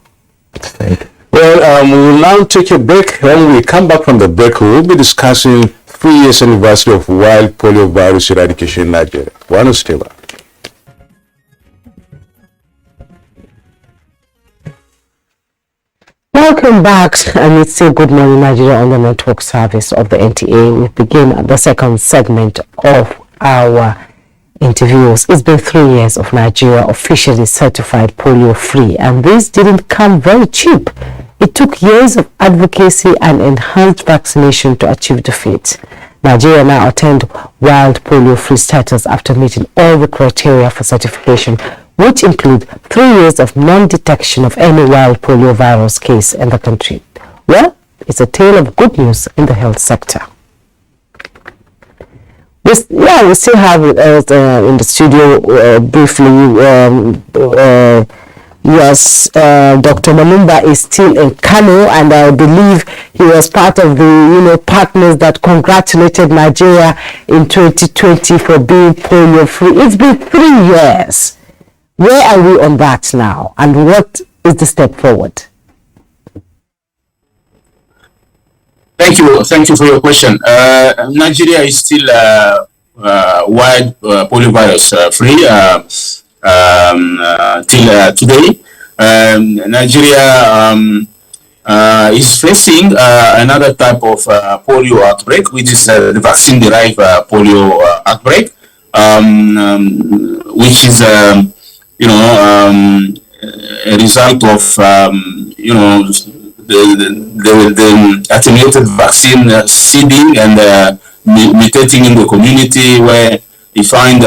Thank you. Well, we will now take a break. When we come back from the break, we will be discussing 3 years anniversary of wild polio virus eradication in Nigeria. One stay back. Welcome back, and it's still Good Morning Nigeria on the network service of the NTA. We begin the second segment of our interviews. It's been 3 years of Nigeria officially certified polio-free, and this didn't come very cheap. It took years of advocacy and enhanced vaccination to achieve the feat. Nigeria now attained wild polio-free status after meeting all the criteria for certification, which include 3 years of non-detection of any wild polio virus case in the country. Well, it's a tale of good news in the health sector. We still have in the studio briefly. Yes, Dr. Malumba is still in Kano, and I believe he was part of the partners that congratulated Nigeria in 2020 for being polio free. It's been 3 years. Where are we on that now, and what is the step forward? Thank you for your question. Nigeria is still wild poliovirus free till today. Nigeria is facing another type of polio outbreak, which is the vaccine-derived polio outbreak, which is, a result of, the attenuated vaccine seeding and mutating in the community, where you find,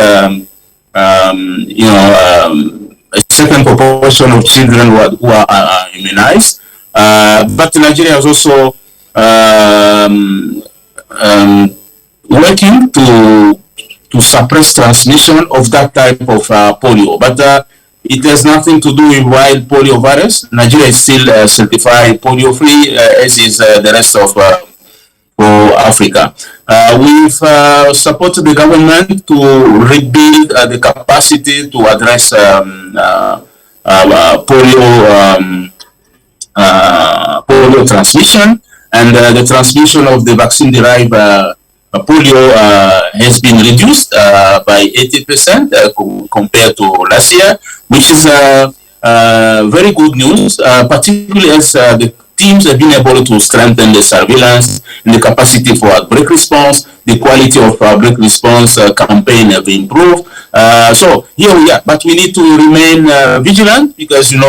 a certain proportion of children who are immunized. But Nigeria is also working to suppress transmission of that type of polio. But it has nothing to do with wild polio virus. Nigeria is still certified polio-free, as is the rest of Africa. We've supported the government to rebuild the capacity to address polio transmission, and the transmission of the vaccine-derived polio has been reduced by 80% compared to last year, which is very good news, particularly as the teams have been able to strengthen the surveillance and the capacity for outbreak response. The quality of outbreak response campaign have improved. So here we are, but we need to remain vigilant, because in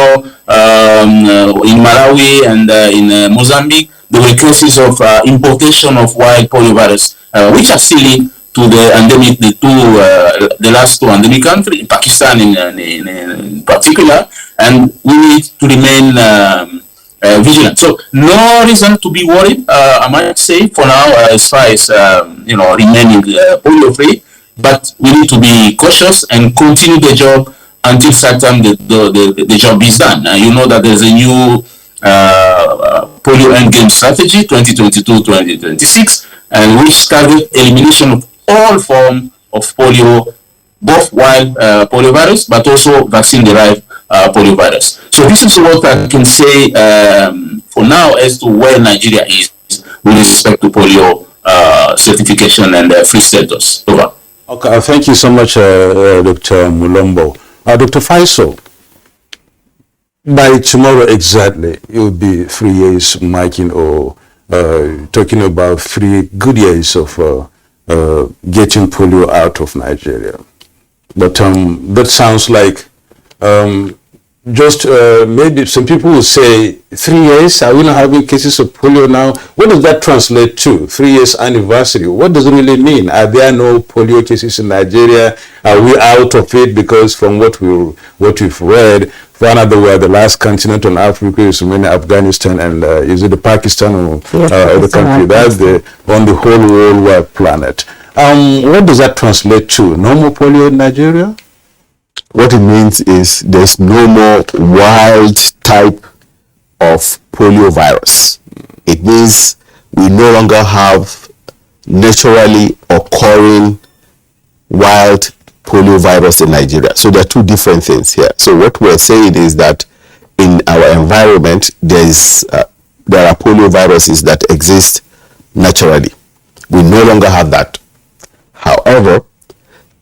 Malawi and in Mozambique there were cases of importation of wild polio virus, which are still linked to the endemic, the last two endemic countries, Pakistan in particular, and we need to remain vigilant. So no reason to be worried, I might say, for now, as far as remaining polio free. But we need to be cautious and continue the job until such time the job is done. You know that there's a new polio endgame strategy 2022-2026, and which target elimination of all forms of polio, both wild poliovirus but also vaccine-derived poliovirus. So this is what I can say for now as to where Nigeria is with respect to polio certification and free status. Over. Okay, thank you so much, Dr. Mulombo. Dr. Faisal, by tomorrow exactly, it will be 3 years marking, or talking about 3 good years of getting polio out of Nigeria. But that sounds like just maybe some people will say 3 years, are we not having cases of polio now? What does that translate to? 3 years anniversary. What does it really mean? Are there no polio cases in Nigeria? Are we out of it? Because from what we've read, one of the last continent on Africa is mainly Afghanistan, and is it the Pakistan or the country? That's on the whole worldwide planet. What does that translate to? No more polio in Nigeria? What it means is there's no more wild type of polio virus. It means we no longer have naturally occurring wild polio virus in Nigeria. So there are two different things here. So what we're saying is that in our environment, there are polio viruses that exist naturally. We no longer have that. However,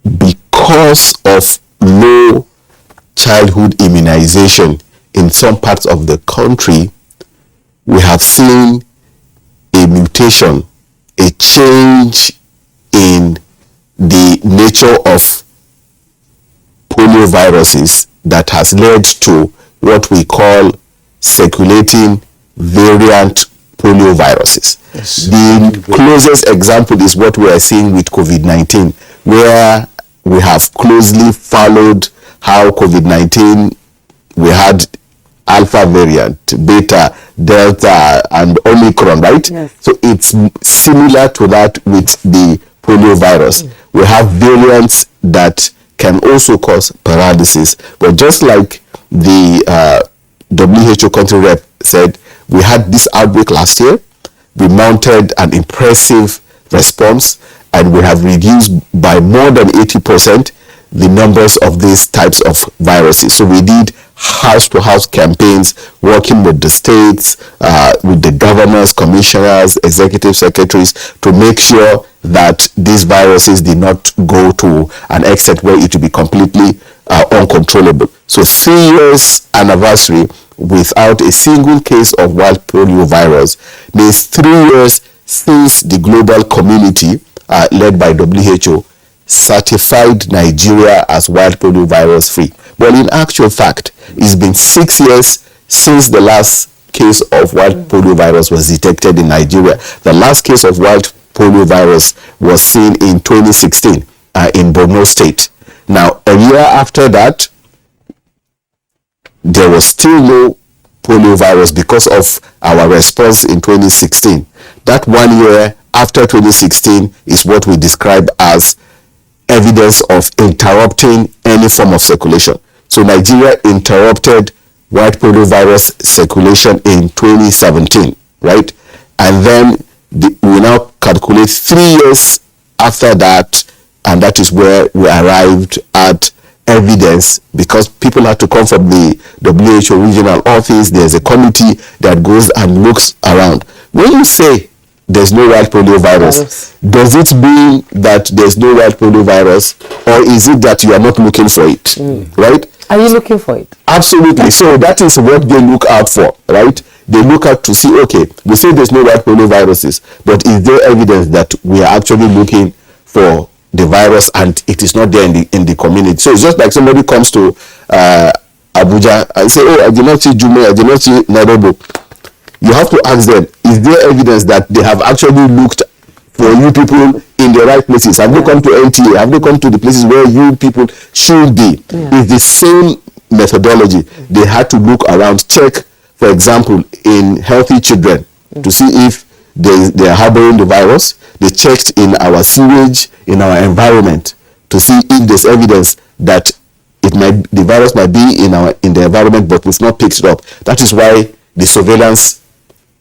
because of low childhood immunization in some parts of the country, we have seen a mutation, a change in the nature of polio viruses that has led to what we call circulating variant polio viruses. Yes. The closest example is what we are seeing with COVID-19, where we have closely followed how COVID-19, we had alpha variant, beta, delta, and omicron, right? Yes. So it's similar to that with the polio virus. We have variants that can also cause paralysis. But just like the WHO country rep said, we had this outbreak last year. We mounted an impressive response, and we have reduced by more than 80% the numbers of these types of viruses. So we did house-to-house campaigns, working with the states, with the governors, commissioners, executive secretaries, to make sure that these viruses did not go to an extent where it will be completely uncontrollable. So 3 years anniversary without a single case of wild polio virus means 3 years since the global community led by WHO certified Nigeria as wild polio virus free. But in actual fact, it's been 6 years since the last case of wild polio virus was detected in Nigeria. The last case of wild polio virus was seen in 2016 in Borno State. Now, a year after that, there was still no polio virus because of our response in 2016. That 1 year after 2016 is what we describe as evidence of interrupting any form of circulation. So Nigeria interrupted wild polio virus circulation in 2017, right? And then we now calculate 3 years after that, and that is where we arrived at evidence, because people had to come from the WHO regional office. There's a committee that goes and looks around. When you say there's no wild polio virus, does it mean that there's no wild polio virus, or is it that you are not looking for it, right? Are you looking for it? Absolutely. So that is what they look out for, right? They look out to see, okay, we say there's no wild polio viruses, but is there evidence that we are actually looking for the virus and it is not there in the community? So it's just like somebody comes to Abuja and say, oh, I did not see Jume, I did not see Nairobi. You have to ask them, is there evidence that they have actually looked for you people in the right places? Have they come to NTA? Have they come to the places where you people should be? It's the same methodology. They had to look around, check, for example, in healthy children to see if they are harboring the virus. They checked in our sewage, in our environment, to see if there's evidence that the virus might be in the environment, but we've not picked it up. That is why the surveillance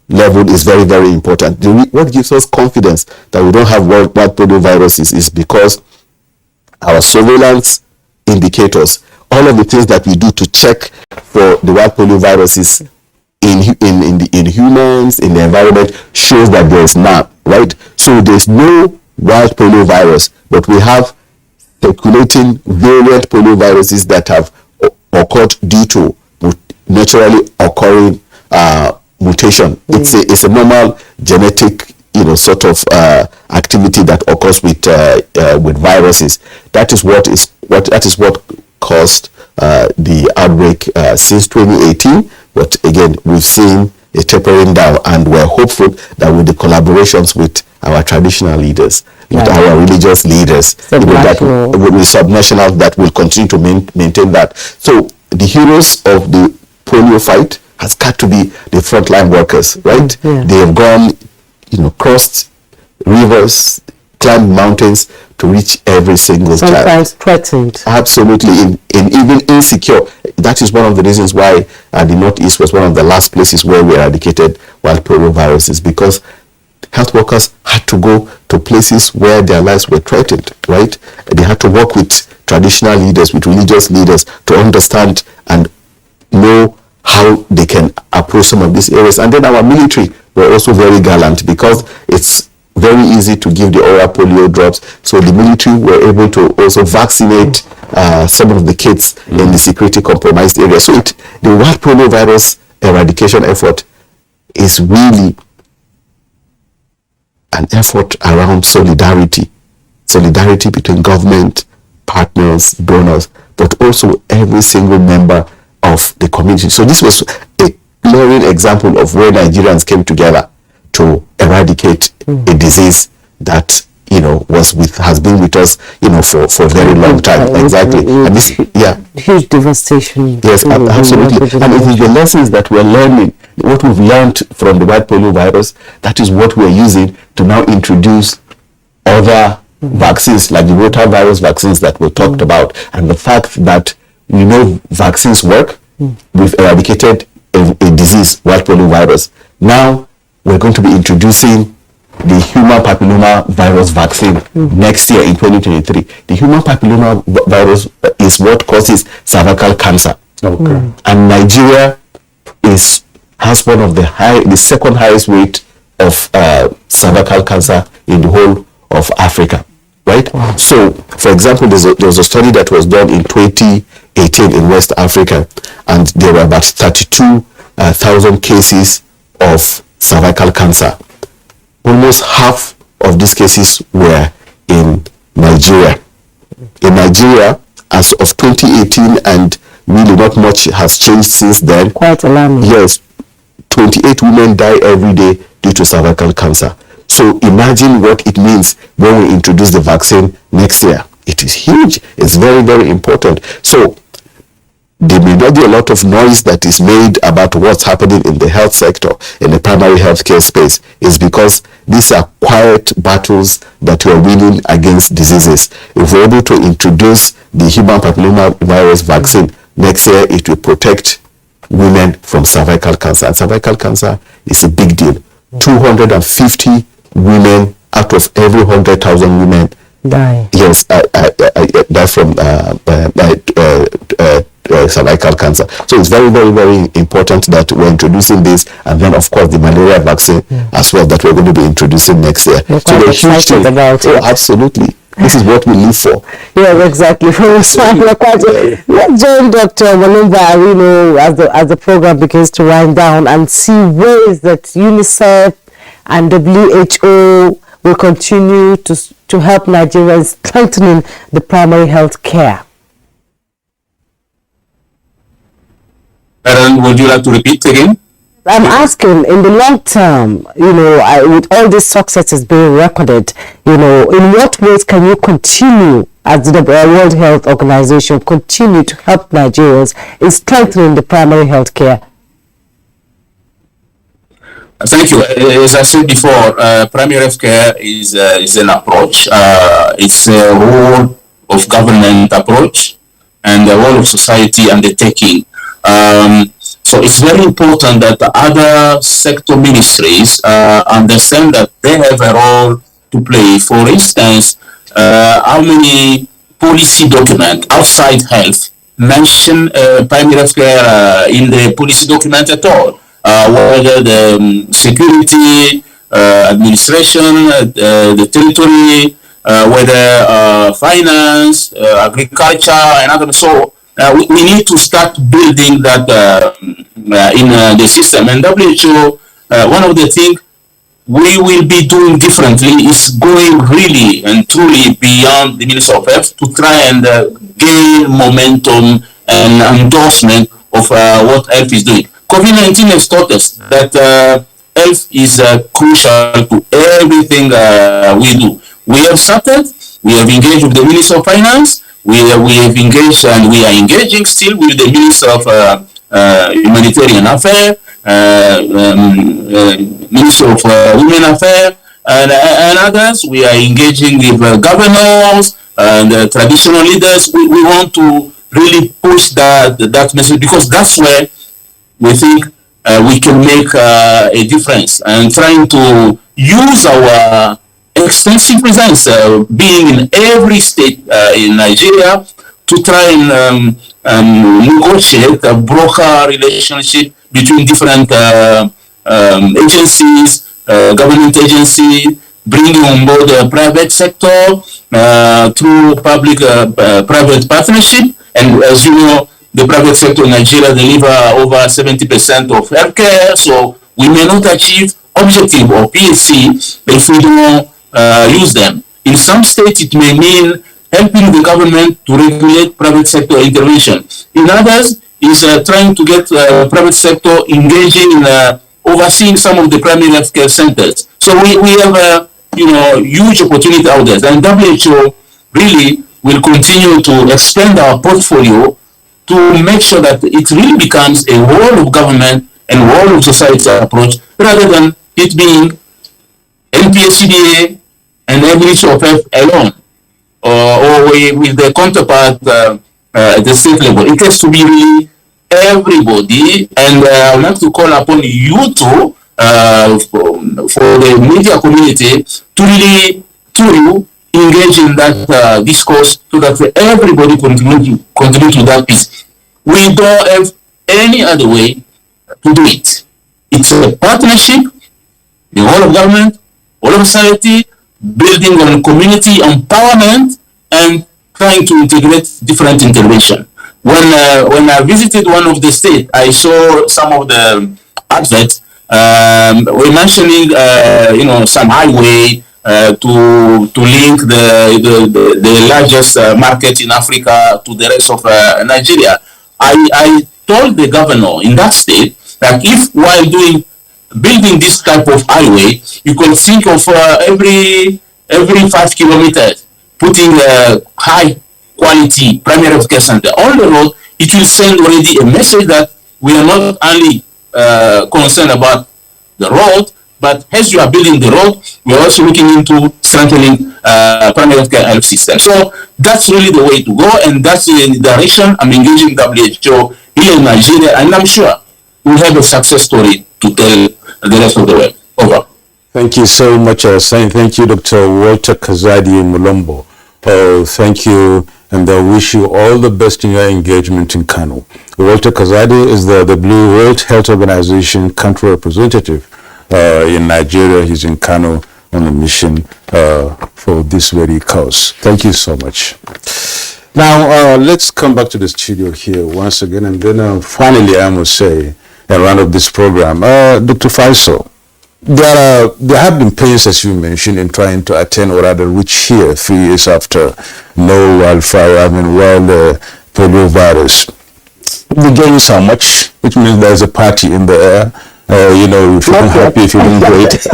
level is very, very important. What gives us confidence that we don't have wild polio viruses is because our surveillance indicators, all of the things that we do to check for the wild polio viruses in humans, in the environment, shows that there is none, right? So there's no wild polio virus, but we have circulating variant polio viruses that have occurred due to naturally occurring mutation. It's a normal genetic, sort of activity that occurs with viruses. That is what caused the outbreak since 2018. But again, we've seen a tapering down, and we're hopeful that with the collaborations with our traditional leaders, with our religious leaders, with subnational, that will continue to maintain that. So the heroes of the polio fight has got to be the frontline workers, right? They have gone, crossed rivers, climbed mountains to reach every single child. Sometimes threatened. Absolutely, and even insecure. That is one of the reasons why the Northeast was one of the last places where we eradicated wild polio viruses, because health workers had to go to places where their lives were threatened, right? They had to work with traditional leaders, with religious leaders, to understand and know how they can approach some of these areas. And then our military were also very gallant, because it's very easy to give the oral polio drops. So the military were able to also vaccinate some of the kids in the security compromised areas. So the wild polio virus eradication effort is really an effort around solidarity between government, partners, donors, but also every single member of the community. So this was a glaring example of where Nigerians came together to eradicate a disease that has been with us for a very long time. Exactly. And this, huge devastation. Yes, absolutely. And it is the lessons that we're learning, what we've learned from the wild polio virus, that is what we're using to now introduce other vaccines, like the rotavirus vaccines that we talked about. And the fact that we know vaccines work, we've eradicated a disease, wild polio virus. Now we're going to be introducing the human papilloma virus vaccine next year in 2023. The human papilloma virus is what causes cervical cancer. And Nigeria has one of the second highest rate of cervical cancer in the whole of Africa, right? So, for example, there was a study that was done in 2018 18 in West Africa, and there were about 32,000 cases of cervical cancer. Almost half of these cases were in Nigeria. In Nigeria, as of 2018, and really not much has changed since then. Quite alarming. Yes, 28 women die every day due to cervical cancer. So imagine what it means when we introduce the vaccine next year. It is huge. It's very, very important. So there may not be a lot of noise that is made about what's happening in the health sector, in the primary healthcare space. It's because these are quiet battles that we are winning against diseases. If we're able to introduce the human papilloma virus vaccine next year, it will protect women from cervical cancer. And cervical cancer is a big deal. 250 women out of every 100,000 women die. Yes, die from cervical cancer. So it's very, very, very important that we're introducing this, and then of course the malaria vaccine as well that we're going to be introducing next year. You're quite excited about it. Absolutely. This is what we live for. Yeah, exactly. Let's join Dr. Walumba, as the program begins to wind down, and see ways that UNICEF and WHO will continue to help Nigerians strengthening the primary health care. Aaron, would you like to repeat again? I'm asking, in the long term, with all these successes being recorded, in what ways can you continue, as the World Health Organization, continue to help Nigerians in strengthening the primary health care? Thank you. As I said before, primary health care is an approach. It's a whole of government approach and the whole of society undertaking. So it's very important that the other sector ministries understand that they have a role to play. For instance, how many policy documents outside health mention primary health care in the policy document at all? Whether the security, administration, the territory, whether finance, agriculture, and other. So we need to start building that in the system. And WHO, one of the things we will be doing differently is going really and truly beyond the Ministry of Health to try and gain momentum and endorsement of what health is doing. COVID-19 has taught us that health is crucial to everything we do. We have started, we have engaged with the Minister of Finance, we have engaged and we are engaging still with the Minister of Humanitarian Affairs, Minister of Women Affairs, and others. We are engaging with governors and traditional leaders. We want to really push that message, because that's where we think we can make a difference, and trying to use our extensive presence, being in every state in Nigeria, to try and negotiate a broker relationship between different agencies, government agencies, bringing on board the private sector through public-private partnership. And as you know, the private sector in Nigeria deliver over 70% of healthcare, so we may not achieve objective or PHC if we don't use them. In some states, it may mean helping the government to regulate private sector intervention. In others, is trying to get private sector engaging in overseeing some of the primary healthcare centers. So we have a huge opportunity out there, and WHO really will continue to expand our portfolio to make sure that it really becomes a whole of government and whole of society approach, rather than it being NTA, CDA, and the Ministry of Health alone, or with the counterpart at the state level. It has to be really everybody, and I would like to call upon you to, for the media community, to really engage in that discourse, so that everybody contribute to that piece. We don't have any other way to do it. It's a partnership, the whole of government, all of society, building on community empowerment, and trying to integrate different intervention. when I visited one of the states, I saw some of the adverts. We're mentioning, some highway to link the largest market in Africa to the rest of Nigeria. I told the governor in that state that if while building this type of highway, you could think of every 5 kilometers putting a high quality primary health care center on the road, it will send already a message that we are not only concerned about the road, but as you are building the road, we are also looking into strengthening primary health care system. So that's really the way to go, and that's the direction I'm engaging WHO here in Nigeria, and I'm sure we'll have a success story to tell the rest of the world. Over. Thank you so much, thank you, Dr. Walter Kazadi Mulombo. Thank you, and I wish you all the best in your engagement in Kano. Walter Kazadi is the Blue World Health Organization country representative in Nigeria. He's in Kano on a mission for this very cause. Thank you so much. Now, let's come back to the studio here once again, and then finally, I must say, and round up this program. Dr. Faisal, there have been pains, as you mentioned, in trying to attain or rather reach here 3 years after wild poliovirus. The gains are much, which means there's a party in the air. You're feeling happy, feeling great.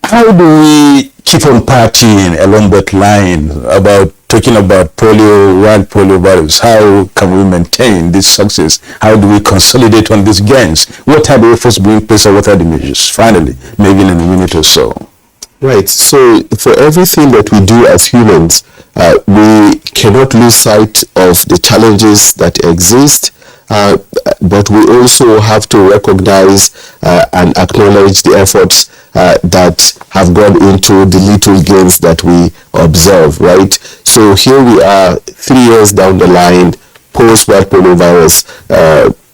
How do we keep on partying along that line about talking about wild poliovirus? How can we maintain this success? How do we consolidate on these gains? What are the efforts being placed, or what are the measures? Finally, maybe in a minute or so. Right. So for everything that we do as humans, we cannot lose sight of the challenges that exist. But we also have to recognize and acknowledge the efforts that have gone into the little gains that we observe, right? So here we are 3 years down the line, post-wild poliovirus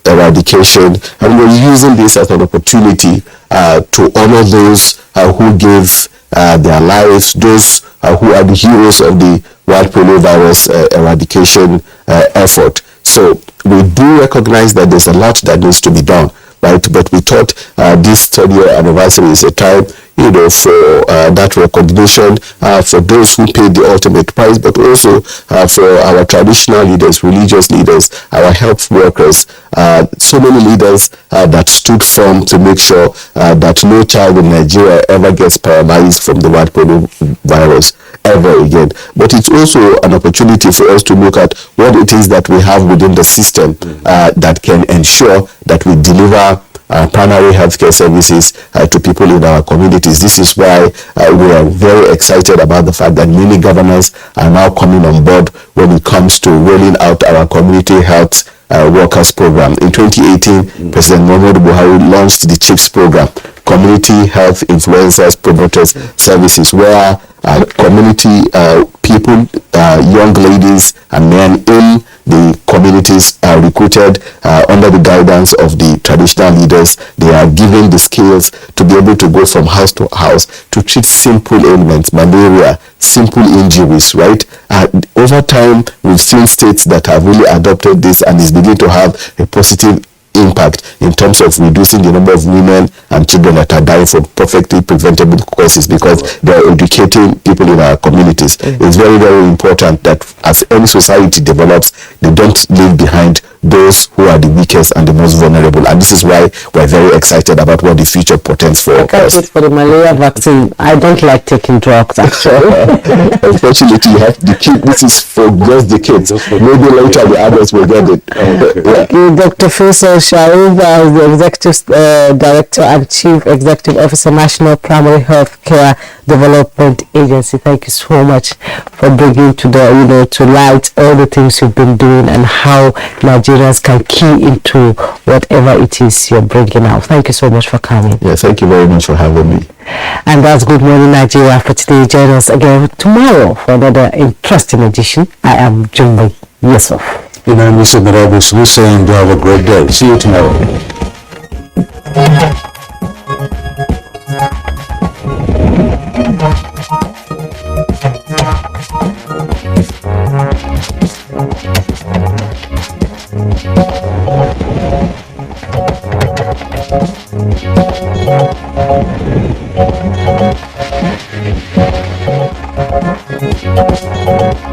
eradication, and we're using this as an opportunity to honor those who gave their lives, those who are the heroes of the wild poliovirus eradication effort. So we do recognize that there's a lot that needs to be done, right? But we thought this 30-year anniversary is a time, for that recognition, for those who paid the ultimate price, but also for our traditional leaders, religious leaders, our health workers, so many leaders that stood firm to make sure that no child in Nigeria ever gets paralyzed from the wild polio virus ever again. But it's also an opportunity for us to look at what it is that we have within the system that can ensure that we deliver primary healthcare services to people in our communities. This is why we are very excited about the fact that many governors are now coming on board when it comes to rolling out our community health workers program. In 2018, President Muhammadu Buhari launched the CHIPS program, Community Health Influencers Promoters Services, where community people, young ladies and men in the communities are recruited under the guidance of the traditional leaders. They are given the skills to be able to go from house to house to treat simple ailments, malaria, simple injuries, right? Over time, we've seen states that have really adopted this, and is beginning to have a positive impact in terms of reducing the number of women and children that are dying from perfectly preventable causes, because they're educating people in our communities. It's very, very important that as any society develops, they don't leave behind those who are the weakest and the most vulnerable. And this is why we're very excited about what the future portends for us. For the malaria vaccine, I don't like taking drugs, actually. Unfortunately, you have the kid. This is for just the kids. Maybe later the adults will get it. Thank you, Dr. Faisal Shaib, the Executive Director and Chief Executive Officer, National Primary Health Care Development Agency. Thank you so much for bringing to the, to light all the things you've been doing and how Nigerians can key into whatever it is you're bringing out. Thank you so much for coming. Yeah, thank you very much for having me. And that's Good Morning Nigeria for today. Join us again tomorrow for another interesting edition. I am Jumbo Yusuf. You know, Mr. Narabus, we say and have a great day. See you tomorrow. you.